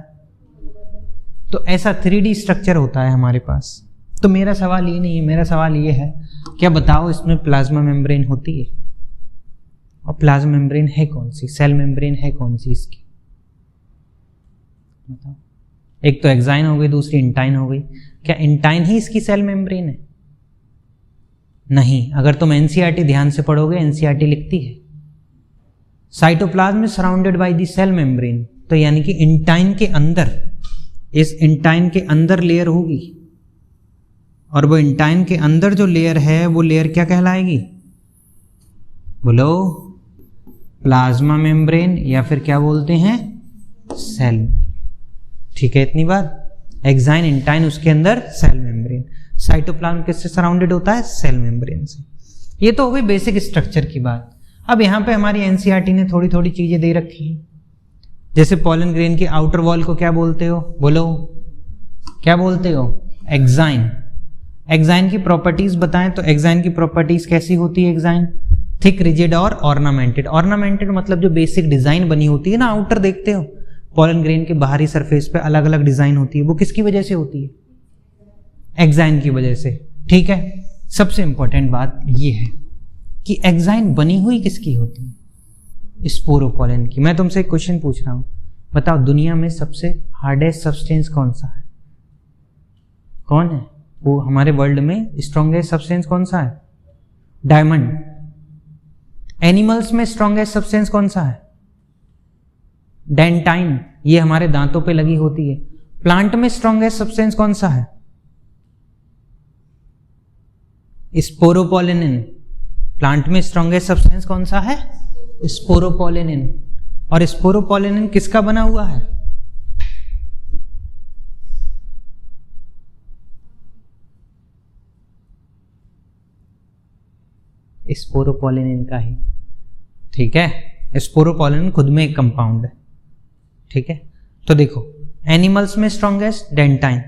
तो ऐसा 3D स्ट्रक्चर होता है हमारे पास। तो मेरा सवाल ये नहीं है, मेरा सवाल ये है, क्या बताओ इसमें प्लाज्मा मेम्ब्रेन होती है? और प्लाज्मा मेम्ब्रेन है कौन सी? सेल मेम्ब्रेन है कौन सी इसकी? बताओ। एक तो एक्साइन हो गई, दूसरी इंटाइन हो गई। क्या इंटाइन ही इसकी सेल मेम्ब्रेन है? नहीं। अगर तुम एनसीईआरटी ध्यान से पढ़ोगे, एनसीईआरटी लिखती है cytoplasm is surrounded by the cell membrane. तो यानी कि इंटाइन के अंदर, इस इंटाइन के अंदर लेयर होगी, और वो इंटाइन के अंदर जो लेयर है वो लेयर क्या कहलाएगी? बोलो, प्लाज्मा मेम्ब्रेन, या फिर क्या बोलते हैं? सेल। ठीक है, इतनी बात। एक्साइन, इंटाइन, उसके अंदर सेल मेम्ब्रेन। साइटोप्लाज्म किससे सराउंडेड होता है? सेल मेम्ब्रेन से। ये तो हो गई बेसिक स्ट्रक्चर की बात। अब यहाँ पे हमारी एनसीईआरटी ने थोड़ी थोड़ी चीजें दे रखी हैं। जैसे पॉलन ग्रेन की आउटर वॉल को क्या बोलते हो? बोलो, क्या बोलते हो? एक्साइन। एक्साइन की प्रॉपर्टीज बताएं तो एक्साइन की प्रॉपर्टीज कैसी होती है? एक्साइन थिक, रिजिड और ऑर्नामेंटेड। ऑर्नामेंटेड मतलब जो बेसिक डिजाइन बनी होती है ना, आउटर देखते हो पॉलन ग्रेन के बाहरी सरफेस पे अलग अलग डिजाइन होती है, वो किसकी वजह से होती है? एक्साइन की वजह से। ठीक है, सबसे इंपॉर्टेंट बात ये है कि एक्साइन बनी हुई किसकी होती है? स्पोरोपोलन की। मैं तुमसे एक क्वेश्चन पूछ रहा हूं, बताओ दुनिया में सबसे हार्डेस्ट सब्सटेंस कौन सा है? कौन है वो? हमारे वर्ल्ड में स्ट्रॉन्गेस्ट सब्सटेंस कौन सा है? डायमंड। एनिमल्स में स्ट्रॉन्गेस्ट सब्सटेंस कौन सा है? डेंटाइन, ये हमारे दांतों पे लगी होती है। प्लांट में स्ट्रॉन्गेस्ट सब्सटेंस कौन सा है? स्पोरोपोलिनिन। प्लांट में स्ट्रॉन्गेस्ट सब्सटेंस कौन सा है? स्पोरोपोलिनिन। और स्पोरोपोलिनिन किसका बना हुआ है? स्पोरोपोलिनिन का ही। ठीक है, स्पोरोपोलिनिन खुद में एक कंपाउंड है। ठीक है, तो देखो एनिमल्स में स्ट्रॉन्गेस्ट डेंटाइन,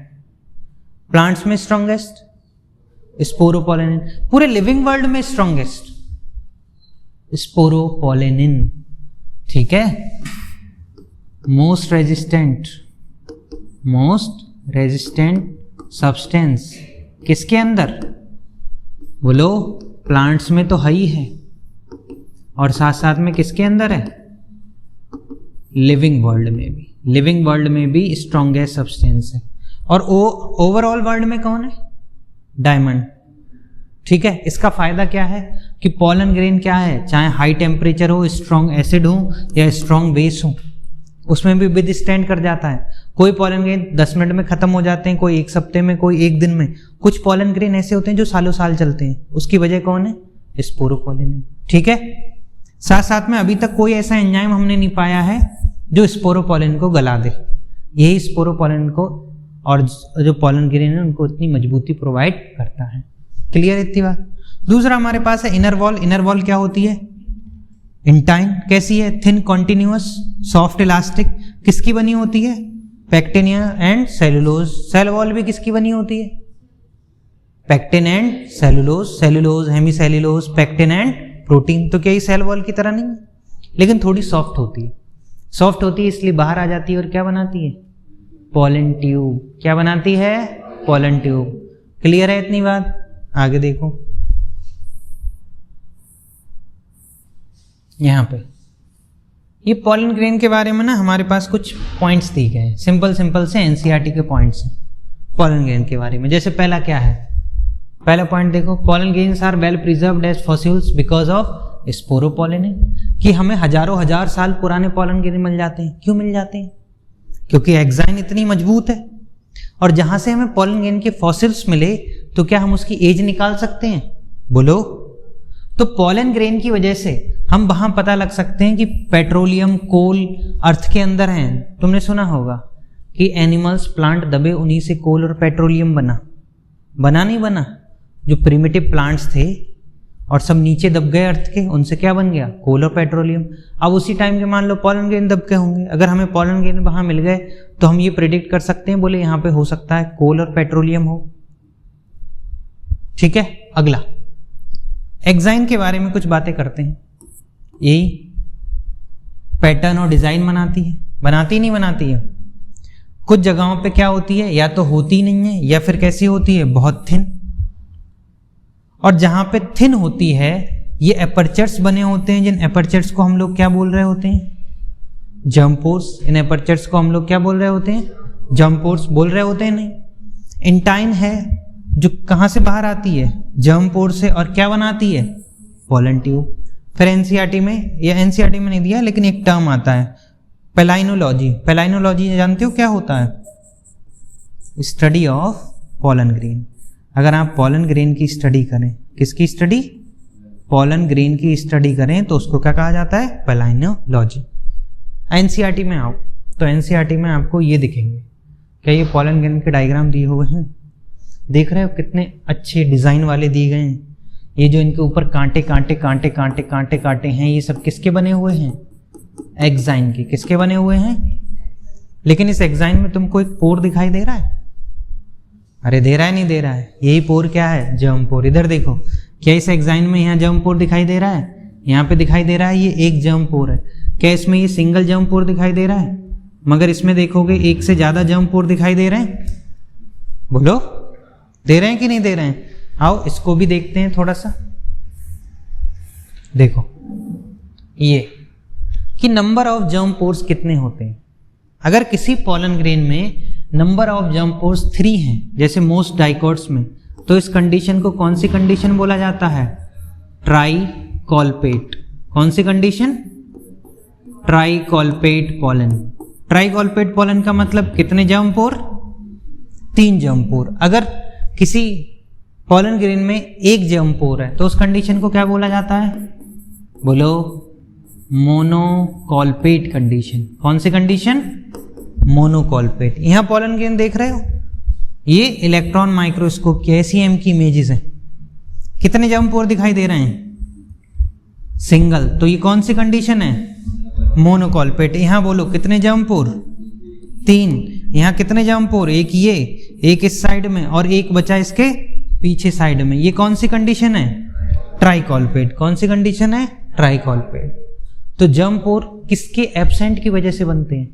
प्लांट्स में स्ट्रॉन्गेस्ट स्पोरोपोलिनिन, पूरे लिविंग वर्ल्ड में स्ट्रॉन्गेस्ट स्पोरोपोलिनिन। ठीक है, मोस्ट रेजिस्टेंट सब्सटेंस किसके अंदर? बोलो, प्लांट्स में तो है ही है, और साथ साथ में किसके अंदर है? लिविंग वर्ल्ड में भी। लिविंग वर्ल्ड में भी स्ट्रॉन्गेस्ट सब्सटेंस है। और ओवरऑल वर्ल्ड में कौन है? डायमंड। ठीक है, इसका फायदा क्या है कि पॉलन ग्रेन क्या है, चाहे हाई टेम्परेचर हो, स्ट्रॉन्ग एसिड हो या स्ट्रॉन्ग बेस हो, उसमें भी विद स्टैंड कर जाता है। कोई पॉलन ग्रेन 10 मिनट में खत्म हो जाते हैं, कोई 1 हफ्ते में, कोई 1 दिन में। कुछ पॉलन ग्रेन ऐसे होते हैं जो सालों साल चलते हैं। उसकी वजह कौन है? स्पोरोपोलिनिन। ठीक है, साथ साथ में अभी तक कोई ऐसा एंजाइम हमने नहीं पाया है जो स्पोरोपोलिन को गला दे। यही स्पोरोपोलिन को और जो पॉलन ग्रेन है उनको इतनी मजबूती प्रोवाइड करता है। क्लियर इतनी बात? दूसरा हमारे पास है इनर वॉल। इनर वॉल क्या होती है? इंटाइन। कैसी है? Thin, continuous, soft, elastic. किसकी बनी होती है? Pectin and cellulose. Cell wall भी किसकी बनी होती है? Pectin and cellulose. Cellulose, hemicellulose, pectin and protein. तो क्या ये सेल वॉल की तरह नहीं, लेकिन थोड़ी सॉफ्ट होती है। सॉफ्ट होती है इसलिए बाहर आ जाती है और क्या बनाती है? Pollen tube. क्या बनाती है? Pollen tube. क्लियर है इतनी बात? आगे देखो, यहां पे ये पॉलन ग्रेन के बारे में ना हमारे पास कुछ पॉइंट्स दिए गए हैं, सिंपल से एनसीईआरटी के पॉइंट्स हैं पॉलन ग्रेन के बारे में। जैसे पहला क्या है? पहला पॉइंट देखो, pollen grains are well preserved as fossils because of sporopollenin. कि हमें हजारों हजार साल पुराने पॉलन ग्रेन मिल जाते हैं। क्यों मिल जाते हैं? क्योंकि एक्साइन इतनी मजबूत है। और जहां से हमें पॉलन ग्रेन के फॉसिल्स मिले तो क्या हम उसकी एज निकाल सकते हैं? बोलो। तो पॉलन ग्रेन की वजह से हम वहां पता लग सकते हैं कि पेट्रोलियम, कोल अर्थ के अंदर हैं। तुमने सुना होगा कि एनिमल्स, प्लांट दबे उन्हीं से कोल और पेट्रोलियम बना नहीं बना। जो प्रिमिटिव प्लांट्स थे और सब नीचे दब गए अर्थ के, उनसे क्या बन गया? कोल और पेट्रोलियम। अब उसी टाइम के मान लो पॉलन ग्रेन दब के होंगे। अगर हमें पॉलन ग्रेन वहां मिल गए तो हम ये प्रेडिक्ट कर सकते हैं, बोले यहां पे हो सकता है कोल और पेट्रोलियम हो। ठीक है, अगला एक्साइन के बारे में कुछ बातें करते हैं। यही पैटर्न और डिजाइन बनाती नहीं बनाती है। कुछ जगहों पे क्या होती है, या तो होती नहीं है या फिर कैसी होती है? बहुत थिन। और जहां पे थिन होती है ये एपर्चर्स बने होते हैं, जिन एपर्चर्स को हम लोग क्या बोल रहे होते हैं? Germ pores. इन एपर्चर्स को हम लोग क्या बोल रहे होते हैं? जर्म पोर्स बोल रहे होते हैं। नहीं, इंटाइन है जो कहां से बाहर आती है? जर्म पोर से। और क्या बनाती है? Pollen tube. फिर एनसीईआरटी में, या एनसीईआरटी में नहीं दिया लेकिन एक टर्म आता है पेलाइनोलॉजी। पेलाइनोलॉजी जानते हो क्या होता है? Study of pollen grain. अगर आप पॉलन ग्रेन की स्टडी करें, किसकी स्टडी? पॉलन ग्रेन की स्टडी करें तो उसको क्या कहा जाता है? पेलाइनोलॉजी। एनसीईआरटी में आओ तो एनसीईआरटी में आपको ये दिखेंगे। क्या ये पॉलन ग्रेन के डायग्राम दिए हुए हैं? देख रहे हो कितने अच्छे डिजाइन वाले दिए गए हैं। ये जो इनके ऊपर कांटे हैं, ये सब किसके बने हुए हैं? एक्साइन के। किसके बने हुए हैं? लेकिन इस एक्साइन में तुमको एक पोर दिखाई दे रहा है? अरे दे रहा है नहीं दे रहा है, यही पोर क्या है, जर्म पोर। इधर देखो, क्या इस एक्साइन में यहाँ जर्म पोर दिखाई दे रहा है, यहाँ पे दिखाई दे रहा है ये एक जर्म पोर है। क्या इसमें ये सिंगल जर्म पोर दिखाई दे रहा है, मगर इसमें देखोगे एक से ज्यादा जर्म पोर दिखाई दे रहे हैं। बोलो दे रहे हैं कि नहीं दे रहे हैं। आओ इसको भी देखते हैं थोड़ा सा। देखो ये कि नंबर ऑफ जर्म पोर्स कितने होते हैं। अगर किसी पॉलन ग्रेन में नंबर ऑफ जर्म पोर्स 3 हैं, जैसे मोस्ट डाइकोट्स में, तो इस कंडीशन को कौन सी कंडीशन बोला जाता है, ट्राइकॉल्पेट। कौन सी कंडीशन, ट्राइकॉल्पेट पॉलन। ट्राइकॉल्पेट पॉलन का मतलब कितने जर्म पोर, 3 जर्म पोर। अगर किसी पॉलन ग्रेन में एक जर्म पोर है तो उस कंडीशन को क्या बोला जाता है, बोलो मोनोकॉल्पेट कंडीशन। कौन सी कंडीशन, मोनोकॉल्पेट। यहां पॉलन ग्रेन देख रहे हो, ये इलेक्ट्रॉन माइक्रोस्कोप की SEM की इमेजेस हैं। कितने जर्म पोर दिखाई दे रहे हैं, सिंगल। तो ये कौन सी कंडीशन है, मोनोकॉल्पेट। यहां बोलो कितने जर्म पोर, 3। यहां कितने जर्म पोर, एक ये, एक इस साइड में और एक बचा इसके पीछे साइड में। ये कौन सी कंडीशन है, ट्राइकॉल्पेट। कौन सी कंडीशन है, ट्राइकॉल्पेट। तो जर्म पोर किसके एब्सेंट की वजह से बनते हैं,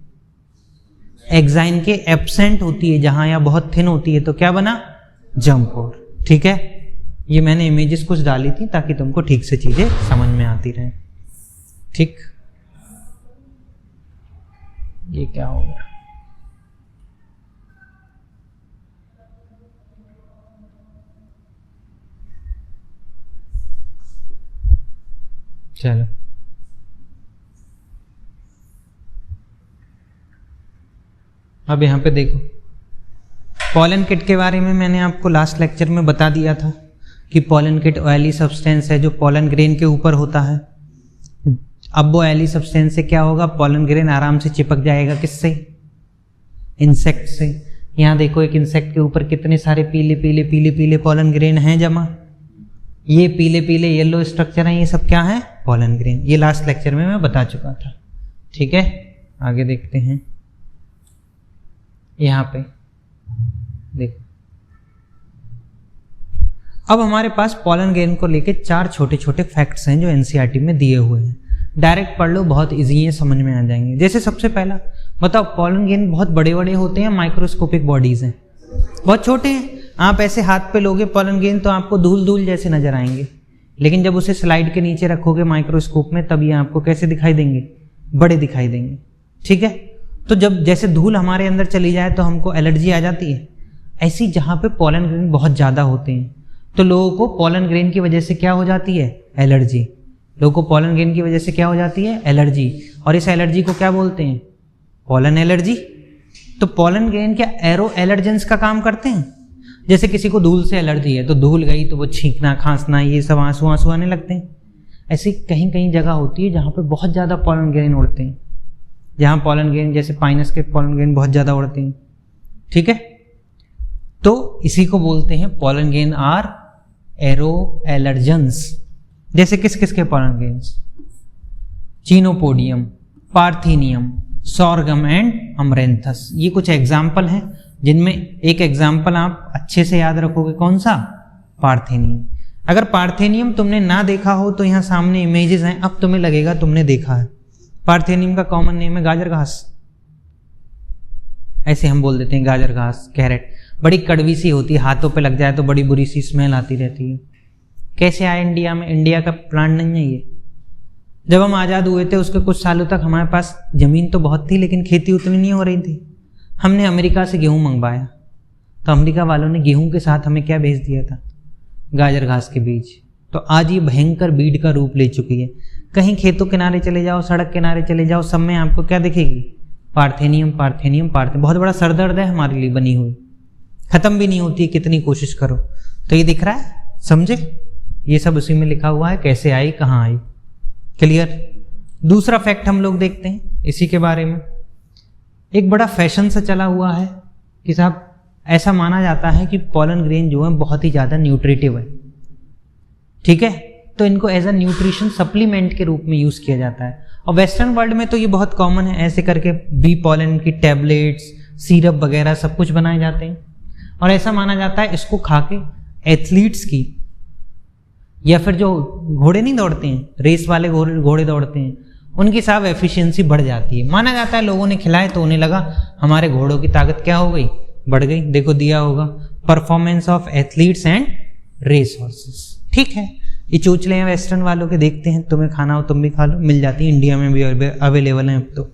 एक्साइन के एब्सेंट होती है जहां या बहुत थिन होती है तो क्या बना, जर्म पोर। ठीक है, ये मैंने इमेजेस कुछ डाली थी ताकि तुमको ठीक से चीजें समझ में आती रहे। ठीक, ये क्या हो गया, चलो अब यहां पे देखो, पॉलन किट के बारे में मैंने आपको लास्ट लेक्चर में बता दिया था कि पॉलन किट ऑयली सब्सटेंस है जो पॉलन ग्रेन के ऊपर होता है। अब वो ऑयली सब्सटेंस से क्या होगा, पॉलन ग्रेन आराम से चिपक जाएगा किससे, इंसेक्ट से। यहाँ देखो एक इंसेक्ट के ऊपर कितने सारे पीले पीले पीले पीले पॉलन ग्रेन हैं जमा। ये पीले पीले येलो स्ट्रक्चर हैं, ये सब क्या है, पॉलन ग्रेन। ये लास्ट लेक्चर में मैं बता चुका था। ठीक है, आगे देखते हैं। यहाँ पे देखो, अब हमारे पास पॉलन ग्रेन को लेके 4 छोटे छोटे फैक्ट्स हैं जो एनसीईआरटी में दिए हुए हैं। डायरेक्ट पढ़ लो, बहुत इजी है, समझ में आ जाएंगे। जैसे सबसे पहला बताओ, पॉलन ग्रेन बहुत बड़े बड़े होते हैं, माइक्रोस्कोपिक बॉडीज हैं, बहुत छोटे हैं। आप ऐसे हाथ पे लोगे पॉलन ग्रेन तो आपको धूल धूल जैसे नजर आएंगे, लेकिन जब उसे स्लाइड के नीचे रखोगे माइक्रोस्कोप में तब ये आपको कैसे दिखाई देंगे, बड़े दिखाई देंगे। ठीक है, तो जब जैसे धूल हमारे अंदर चली जाए तो हमको एलर्जी आ जाती है, ऐसी जहाँ पे पॉलन ग्रेन बहुत ज़्यादा होते हैं तो लोगों को पॉलन ग्रेन की वजह से क्या हो जाती है, एलर्जी। लोगों को पॉलन ग्रेन की वजह से क्या हो जाती है, एलर्जी। और इस एलर्जी को क्या बोलते हैं, पॉलन एलर्जी। तो पॉलन ग्रेन क्या एरो एलर्जेंस का काम करते हैं। जैसे किसी को धूल से एलर्जी है तो धूल गई तो वो छींकना खांसना ये सब आंसू आंसू आने लगते हैं। ऐसी कहीं कहीं जगह होती है जहाँ पे बहुत ज़्यादा पॉलन ग्रेन उड़ते हैं, जहाँ पॉलन ग्रेन जैसे पाइनस के पॉलन ग्रेन बहुत ज़्यादा उड़ते हैं। ठीक है, तो इसी को बोलते हैं pollen grain are aero allergens. जैसे किस किस के pollen grains, Chenopodium, Parthenium, sorghum and Amaranthus. ये कुछ एग्जाम्पल हैं जिनमें एक एग्जाम्पल आप अच्छे से याद रखोगे, कौन सा, पार्थेनियम। अगर पार्थेनियम तुमने ना देखा हो तो यहाँ सामने इमेजेस हैं, अब तुम्हें लगेगा तुमने देखा है। पार्थेनियम का कॉमन नेम है गाजर घास, ऐसे हम बोल देते हैं गाजर घास, कैरेट। बड़ी कड़वी सी होती है, हाथों पे लग जाए तो बड़ी बुरी सी स्मेल आती रहती है। कैसे आया इंडिया में, इंडिया का प्लांट नहीं है ये। जब हम आज़ाद हुए थे उसके कुछ सालों तक हमारे पास ज़मीन तो बहुत थी लेकिन खेती उतनी नहीं हो रही थी। हमने अमेरिका से गेहूँ मंगवाया तो अमेरिका वालों ने गेहूँ के साथ हमें क्या भेज दिया था, गाजर घास के बीज। तो आज ये भयंकर बीड का रूप ले चुकी है। कहीं खेतों किनारे चले जाओ, सड़क किनारे चले जाओ, सब में आपको क्या दिखेगी, पार्थेनियम पार्थेनियम पार्थेनियम। बहुत बड़ा सरदर्द है हमारे लिए बनी हुई, खत्म भी नहीं होती कितनी कोशिश करो। तो ये दिख रहा है, समझे, ये सब उसी में लिखा हुआ है, कैसे आई कहाँ आई। क्लियर। दूसरा फैक्ट हम लोग देखते हैं इसी के बारे में। एक बड़ा फैशन सा चला हुआ है कि साहब ऐसा माना जाता है कि पॉलन ग्रेन जो है बहुत ही ज़्यादा न्यूट्रिटिव है। ठीक है, तो इनको एज अ न्यूट्रिशन सप्लीमेंट के रूप में यूज़ किया जाता है। और वेस्टर्न वर्ल्ड में तो ये बहुत कॉमन है, ऐसे करके बी पॉलन की टैबलेट्स, सिरप वगैरह सब कुछ बनाए जाते हैं। और ऐसा माना जाता है इसको खा के एथलीट्स की या फिर जो घोड़े नहीं दौड़ते हैं, रेस वाले घोड़े दौड़ते हैं, उनकी साहब एफिशिएंसी बढ़ जाती है। माना जाता है लोगों ने खिलाए तो उन्हें लगा हमारे घोड़ों की ताकत क्या हो गई, बढ़ गई। देखो दिया होगा performance of athletes and race horses. ठीक है, ये चोचले हैं वेस्टर्न वालों के, देखते हैं तुम्हें खाना हो तुम भी खा लो, मिल जाती है, इंडिया में भी अवेलेबल है अब तो।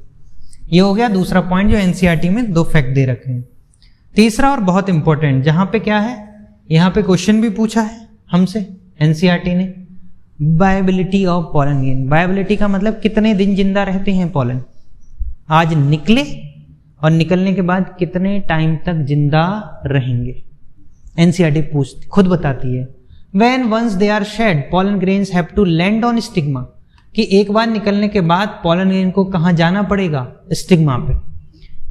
ये हो गया दूसरा पॉइंट जो एनसीईआरटी में 2 फैक्ट दे रखे हैं। तीसरा और बहुत इंपॉर्टेंट, जहां पे क्या है, यहाँ पे क्वेश्चन भी पूछा है हमसे एनसीईआरटी ने, viability of pollen grain. Viability का मतलब कितने दिन जिंदा रहते हैं पॉलन, आज निकले और निकलने के बाद कितने टाइम तक जिंदा रहेंगे। एनसीईआरटी पूछती, खुद बताती है, When once they are shed, pollen grains have to land on stigma, कि एक बार निकलने के बाद pollen grain को कहाँ जाना पड़ेगा, स्टिग्मा पे।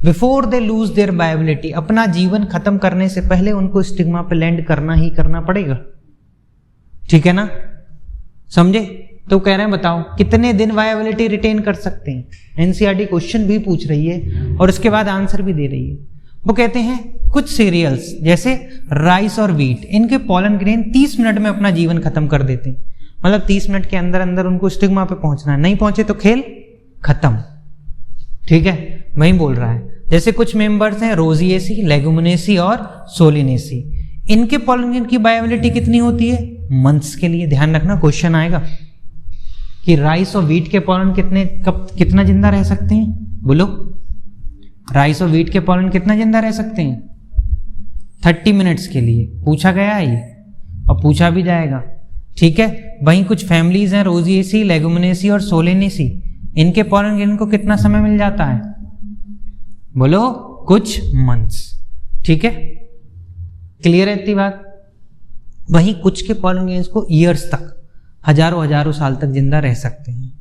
Before they lose their viability, अपना जीवन खत्म करने से पहले उनको स्टिग्मा पे लैंड करना ही करना पड़ेगा। ठीक है ना, समझे? तो कह रहे हैं बताओ कितने दिन वायबिलिटी रिटेन कर सकते हैं। एनसीईआरटी क्वेश्चन भी पूछ रही है और उसके बाद आंसर भी दे रही है। वो कहते हैं कुछ सीरियल्स जैसे राइस और व्हीट, इनके पॉलन ग्रेन 30 मिनट में अपना जीवन खत्म कर देते हैं। मतलब 30 मिनट के अंदर अंदर उनको स्टिग्मा पे पहुंचना है, नहीं पहुंचे तो खेल खत्म। ठीक है, वही बोल रहा है। जैसे कुछ मेंबर्स हैं रोजिएसी, लेगुमिनेसी और सोलिनेसी, इनके पॉलन ग्रेन की वायबिलिटी कितनी होती है, मंथ्स के लिए। ध्यान रखना क्वेश्चन आएगा कि राइस और व्हीट के पॉलन कितना जिंदा रह सकते हैं, बोलो। राइस और व्हीट के पॉलन कितना जिंदा रह सकते हैं, 30 मिनट्स के लिए। पूछा गया है ये और पूछा भी जाएगा। ठीक है, वहीं कुछ फैमिलीज हैं रोजिएसी, लेगुमिनेसी और सोलेनेसी, इनके पॉलन ग्रेन को कितना समय मिल जाता है, बोलो, कुछ मंथ्स। ठीक है, क्लियर है इतनी बात। वहीं कुछ के पॉलन ग्रेन्स को ईयर्स तक, हजारों साल तक जिंदा रह सकते हैं।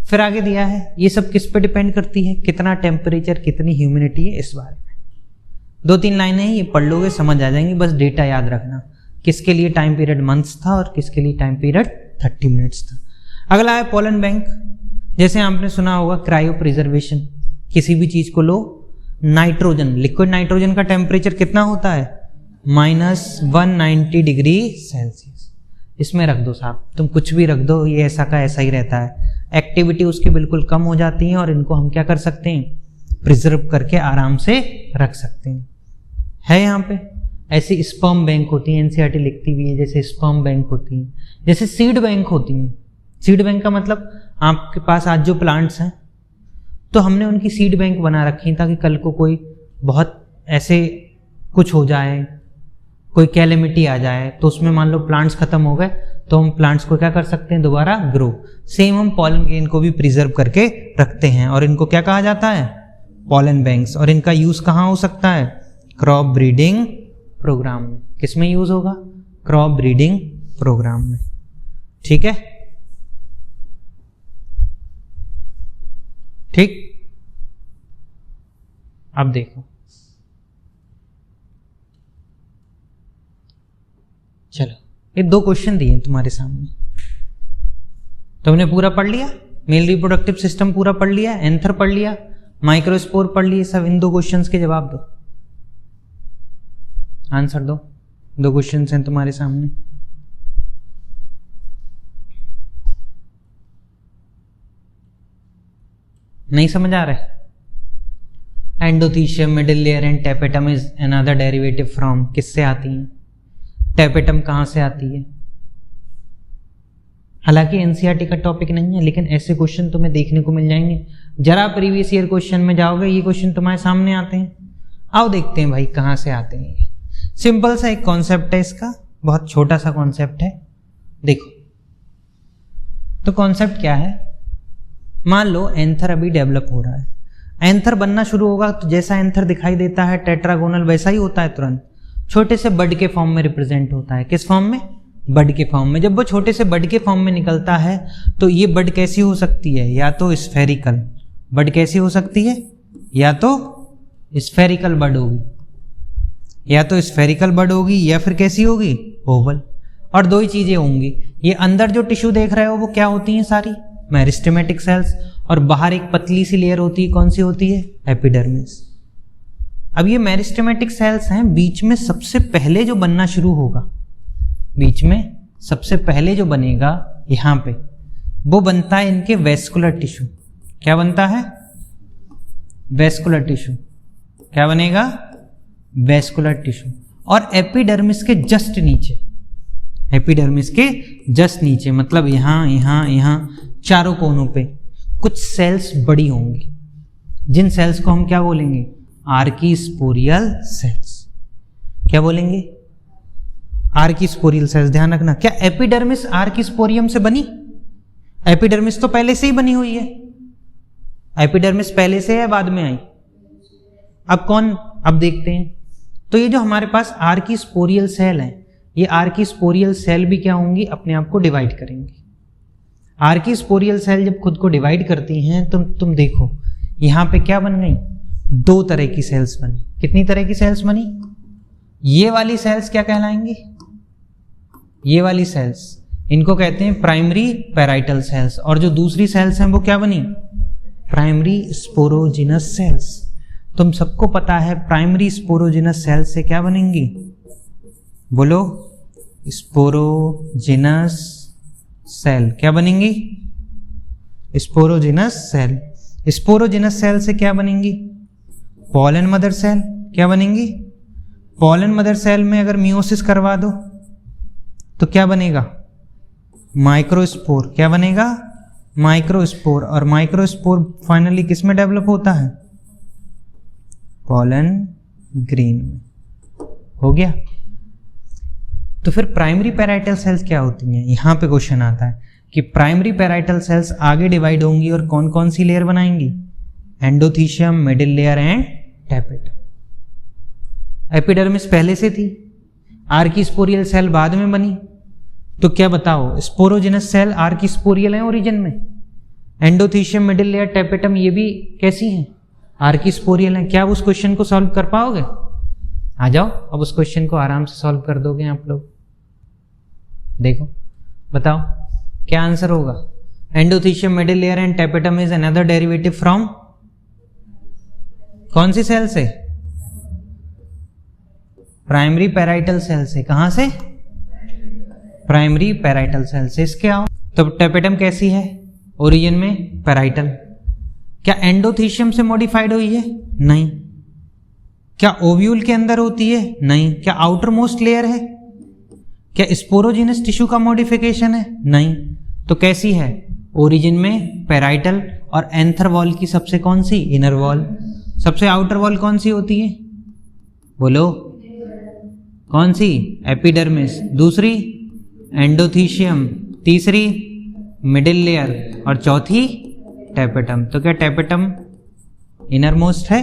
फिर आगे दिया है, ये सब किस पे डिपेंड करती है, कितना टेम्परेचर, कितनी ह्यूमिडिटी है, इस बारे में 2-3 लाइनें हैं, ये पढ़ लोगे समझ आ जाएंगी। बस डेटा याद रखना, किसके लिए टाइम पीरियड मंथ्स था और किसके लिए टाइम पीरियड 30 मिनट्स था। अगला है पॉलन बैंक। जैसे आपने सुना होगा क्रायो प्रिजर्वेशन, किसी भी चीज को लो, नाइट्रोजन, लिक्विड नाइट्रोजन का टेम्परेचर कितना होता है, -190 डिग्री सेल्सियस। इसमें रख दो साहब, तुम कुछ भी रख दो, ये ऐसा का ऐसा ही रहता है। एक्टिविटी उसकी बिल्कुल कम हो जाती है और इनको हम क्या कर सकते हैं, प्रिजर्व करके आराम से रख सकते हैं। है यहाँ पे ऐसी स्पर्म बैंक होती है, एनसीईआरटी लिखती हुई है, जैसे स्पर्म बैंक होती है, जैसे सीड बैंक होती है। सीड बैंक का मतलब आपके पास आज जो प्लांट्स हैं तो हमने उनकी सीड बैंक बना रखी है ताकि कल को कोई बहुत ऐसे कुछ हो जाए, कोई कैलेमिटी आ जाए तो उसमें मान लो प्लांट्स खत्म हो गए तो हम प्लांट्स को क्या कर सकते हैं, दोबारा ग्रो। सेम हम पॉलन ग्रेन को भी प्रिजर्व करके रखते हैं और इनको क्या कहा जाता है, पॉलन बैंक्स। और इनका यूज कहाँ हो सकता है, क्रॉप ब्रीडिंग प्रोग्राम में। किसमें यूज होगा, क्रॉप ब्रीडिंग प्रोग्राम में। ठीक है, ठीक। अब देखो, चलो ये 2 क्वेश्चन दिए तुम्हारे सामने, तुमने पूरा पढ़ लिया, मेल रिप्रोडक्टिव सिस्टम पूरा पढ़ लिया, एंथर पढ़ लिया, माइक्रोस्पोर पढ़ लिए, सब इन 2 क्वेश्चंस के जवाब दो, आंसर दो। 2 क्वेश्चंस हैं तुम्हारे सामने। नहीं समझ आ रहा है। Endothecium, middle layer and tapetum is another derivative from, किससे आती हैं, टेपेटम कहां से आती है। हालांकि एनसीईआरटी का टॉपिक नहीं है लेकिन ऐसे क्वेश्चन तुम्हें देखने को मिल जाएंगे। जरा प्रीवियस ईयर क्वेश्चन में जाओगे ये क्वेश्चन तुम्हारे सामने आते हैं। आओ देखते हैं भाई कहां से आते हैं ये। सिंपल सा एक कॉन्सेप्ट है इसका, बहुत छोटा सा कॉन्सेप्ट है। देखो तो कॉन्सेप्ट क्या है, मान लो एंथर अभी डेवलप हो रहा है, एंथर बनना शुरू होगा तो जैसा एंथर दिखाई देता है टेट्रागोनल वैसा ही होता है, तुरंत छोटे से बड के फॉर्म में रिप्रेजेंट होता है। किस फॉर्म में, बड के फॉर्म में। जब वो छोटे से बड के फॉर्म में निकलता है तो ये बड कैसी हो सकती है, या तो स्फेरिकल बड कैसी हो सकती है, या तो स्फेरिकल बड होगी, या तो स्फेरिकल बड होगी या फिर कैसी होगी, ओवल। और 2 ही चीजें होंगी, ये अंदर जो टिश्यू देख रहे हो वो क्या होती हैं, सारी मेरिस्टेमेटिक सेल्स, और बाहर एक पतली सी लेयर होती है, कौन सी होती है, एपिडर्मिस। अब ये मेरिस्टेमेटिक सेल्स हैं, बीच में सबसे पहले जो बनना शुरू होगा, बीच में सबसे पहले जो बनेगा यहाँ पे, वो बनता है इनके वेस्कुलर टिश्यू। क्या बनता है? Vascular tissue. क्या बनेगा? Vascular tissue. और एपिडर्मिस के जस्ट नीचे, एपिडर्मिस के जस्ट नीचे मतलब यहाँ यहाँ यहाँ चारों कोनों पे कुछ सेल्स बड़ी होंगी, जिन सेल्स को हम क्या बोलेंगे? आर्कीस्पोरियल सेल्स। क्या बोलेंगे? आर्कीस्पोरियल सेल्स। ध्यान रखना, क्या एपिडर्मिस आर्कीस्पोरियम से बनी? एपिडर्मिस तो पहले से ही बनी हुई है। एपिडर्मिस पहले से है, बाद में आई? अब कौन? अब देखते हैं। तो ये जो हमारे पास आर्कीस्पोरियल सेल है, ये आर्कीस्पोरियल सेल भी क्या होंगी? अपने आप को डिवाइड करेंगी। आर्कीस्पोरियल सेल जब खुद को डिवाइड करती हैं तो तुम देखो यहां पे क्या बन गई? दो तरह की सेल्स बनी। कितनी तरह की सेल्स बनी? ये वाली सेल्स क्या कहलाएंगी? ये वाली सेल्स, इनको कहते हैं प्राइमरी पैराइटल सेल्स। और जो दूसरी सेल्स हैं वो क्या बनी? Primary sporogenous sales. तुम सबको पता है प्राइमरी स्पोरोजिनस सेल्स से क्या बनेंगी? बोलो, स्पोरोजिनस सेल। क्या बनेंगी? Sporogenous cell. स्पोरोजिनस सेल से क्या बनेंगी? Pollen mother cell. क्या बनेंगी? पॉलन मदर सेल में अगर मियोसिस करवा दो तो क्या बनेगा? माइक्रोस्पोर। क्या बनेगा? माइक्रोस्पोर। और माइक्रोस्पोर फाइनली किस में डेवलप होता है? पॉलन ग्रेन में। हो गया। तो फिर प्राइमरी पैराइटल सेल्स क्या होती हैं? यहां पे क्वेश्चन आता है कि प्राइमरी पैराइटल सेल्स आगे डिवाइड होंगी और कौन कौन सी लेयर बनाएंगी? Endothecium, middle layer and tapetum. Epidermis पहले से थी, आर्कीस्पोरियल सेल बाद में बनी। तो क्या बताओ, स्पोरोजिनस सेल आर्कीस्पोरियल है ओरिजिन में, एंडोथीशियम, मिडिल लेयर, टैपेटम ये भी कैसी हैं? आर्कीस्पोरियल हैं। क्या आप उस क्वेश्चन को सॉल्व कर पाओगे? आ जाओ, अब उस क्वेश्चन को आराम से सॉल्व कर दोगे आप लोग। देखो, बताओ क्या आंसर होगा? Endothecium, middle layer and tapetum is another derivative from कौन सी सेल से? प्राइमरी पैराइटल सेल से। कहां से? प्राइमरी पैराइटल सेल से। इसके आओ, तो टैपेटम कैसी है? ओरिजिन में पैराइटल। क्या एंडोथीशियम से मॉडिफाइड हुई है? नहीं। क्या ओव्यूल के अंदर होती है? नहीं। क्या आउटर मोस्ट लेयर है? क्या स्पोरोजिनस टिश्यू का मॉडिफिकेशन है? नहीं। तो कैसी है? ओरिजिन में पैराइटल। और एंथर वॉल की सबसे कौन सी? Inner wall. सबसे आउटर वॉल कौन सी होती है? बोलो, कौन सी? एपिडर्मिस। दूसरी एंडोथीशियम, तीसरी मिडिल लेयर और चौथी टैपेटम। तो क्या टैपेटम इनर मोस्ट है?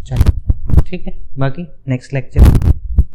चलो ठीक है, बाकी नेक्स्ट लेक्चर।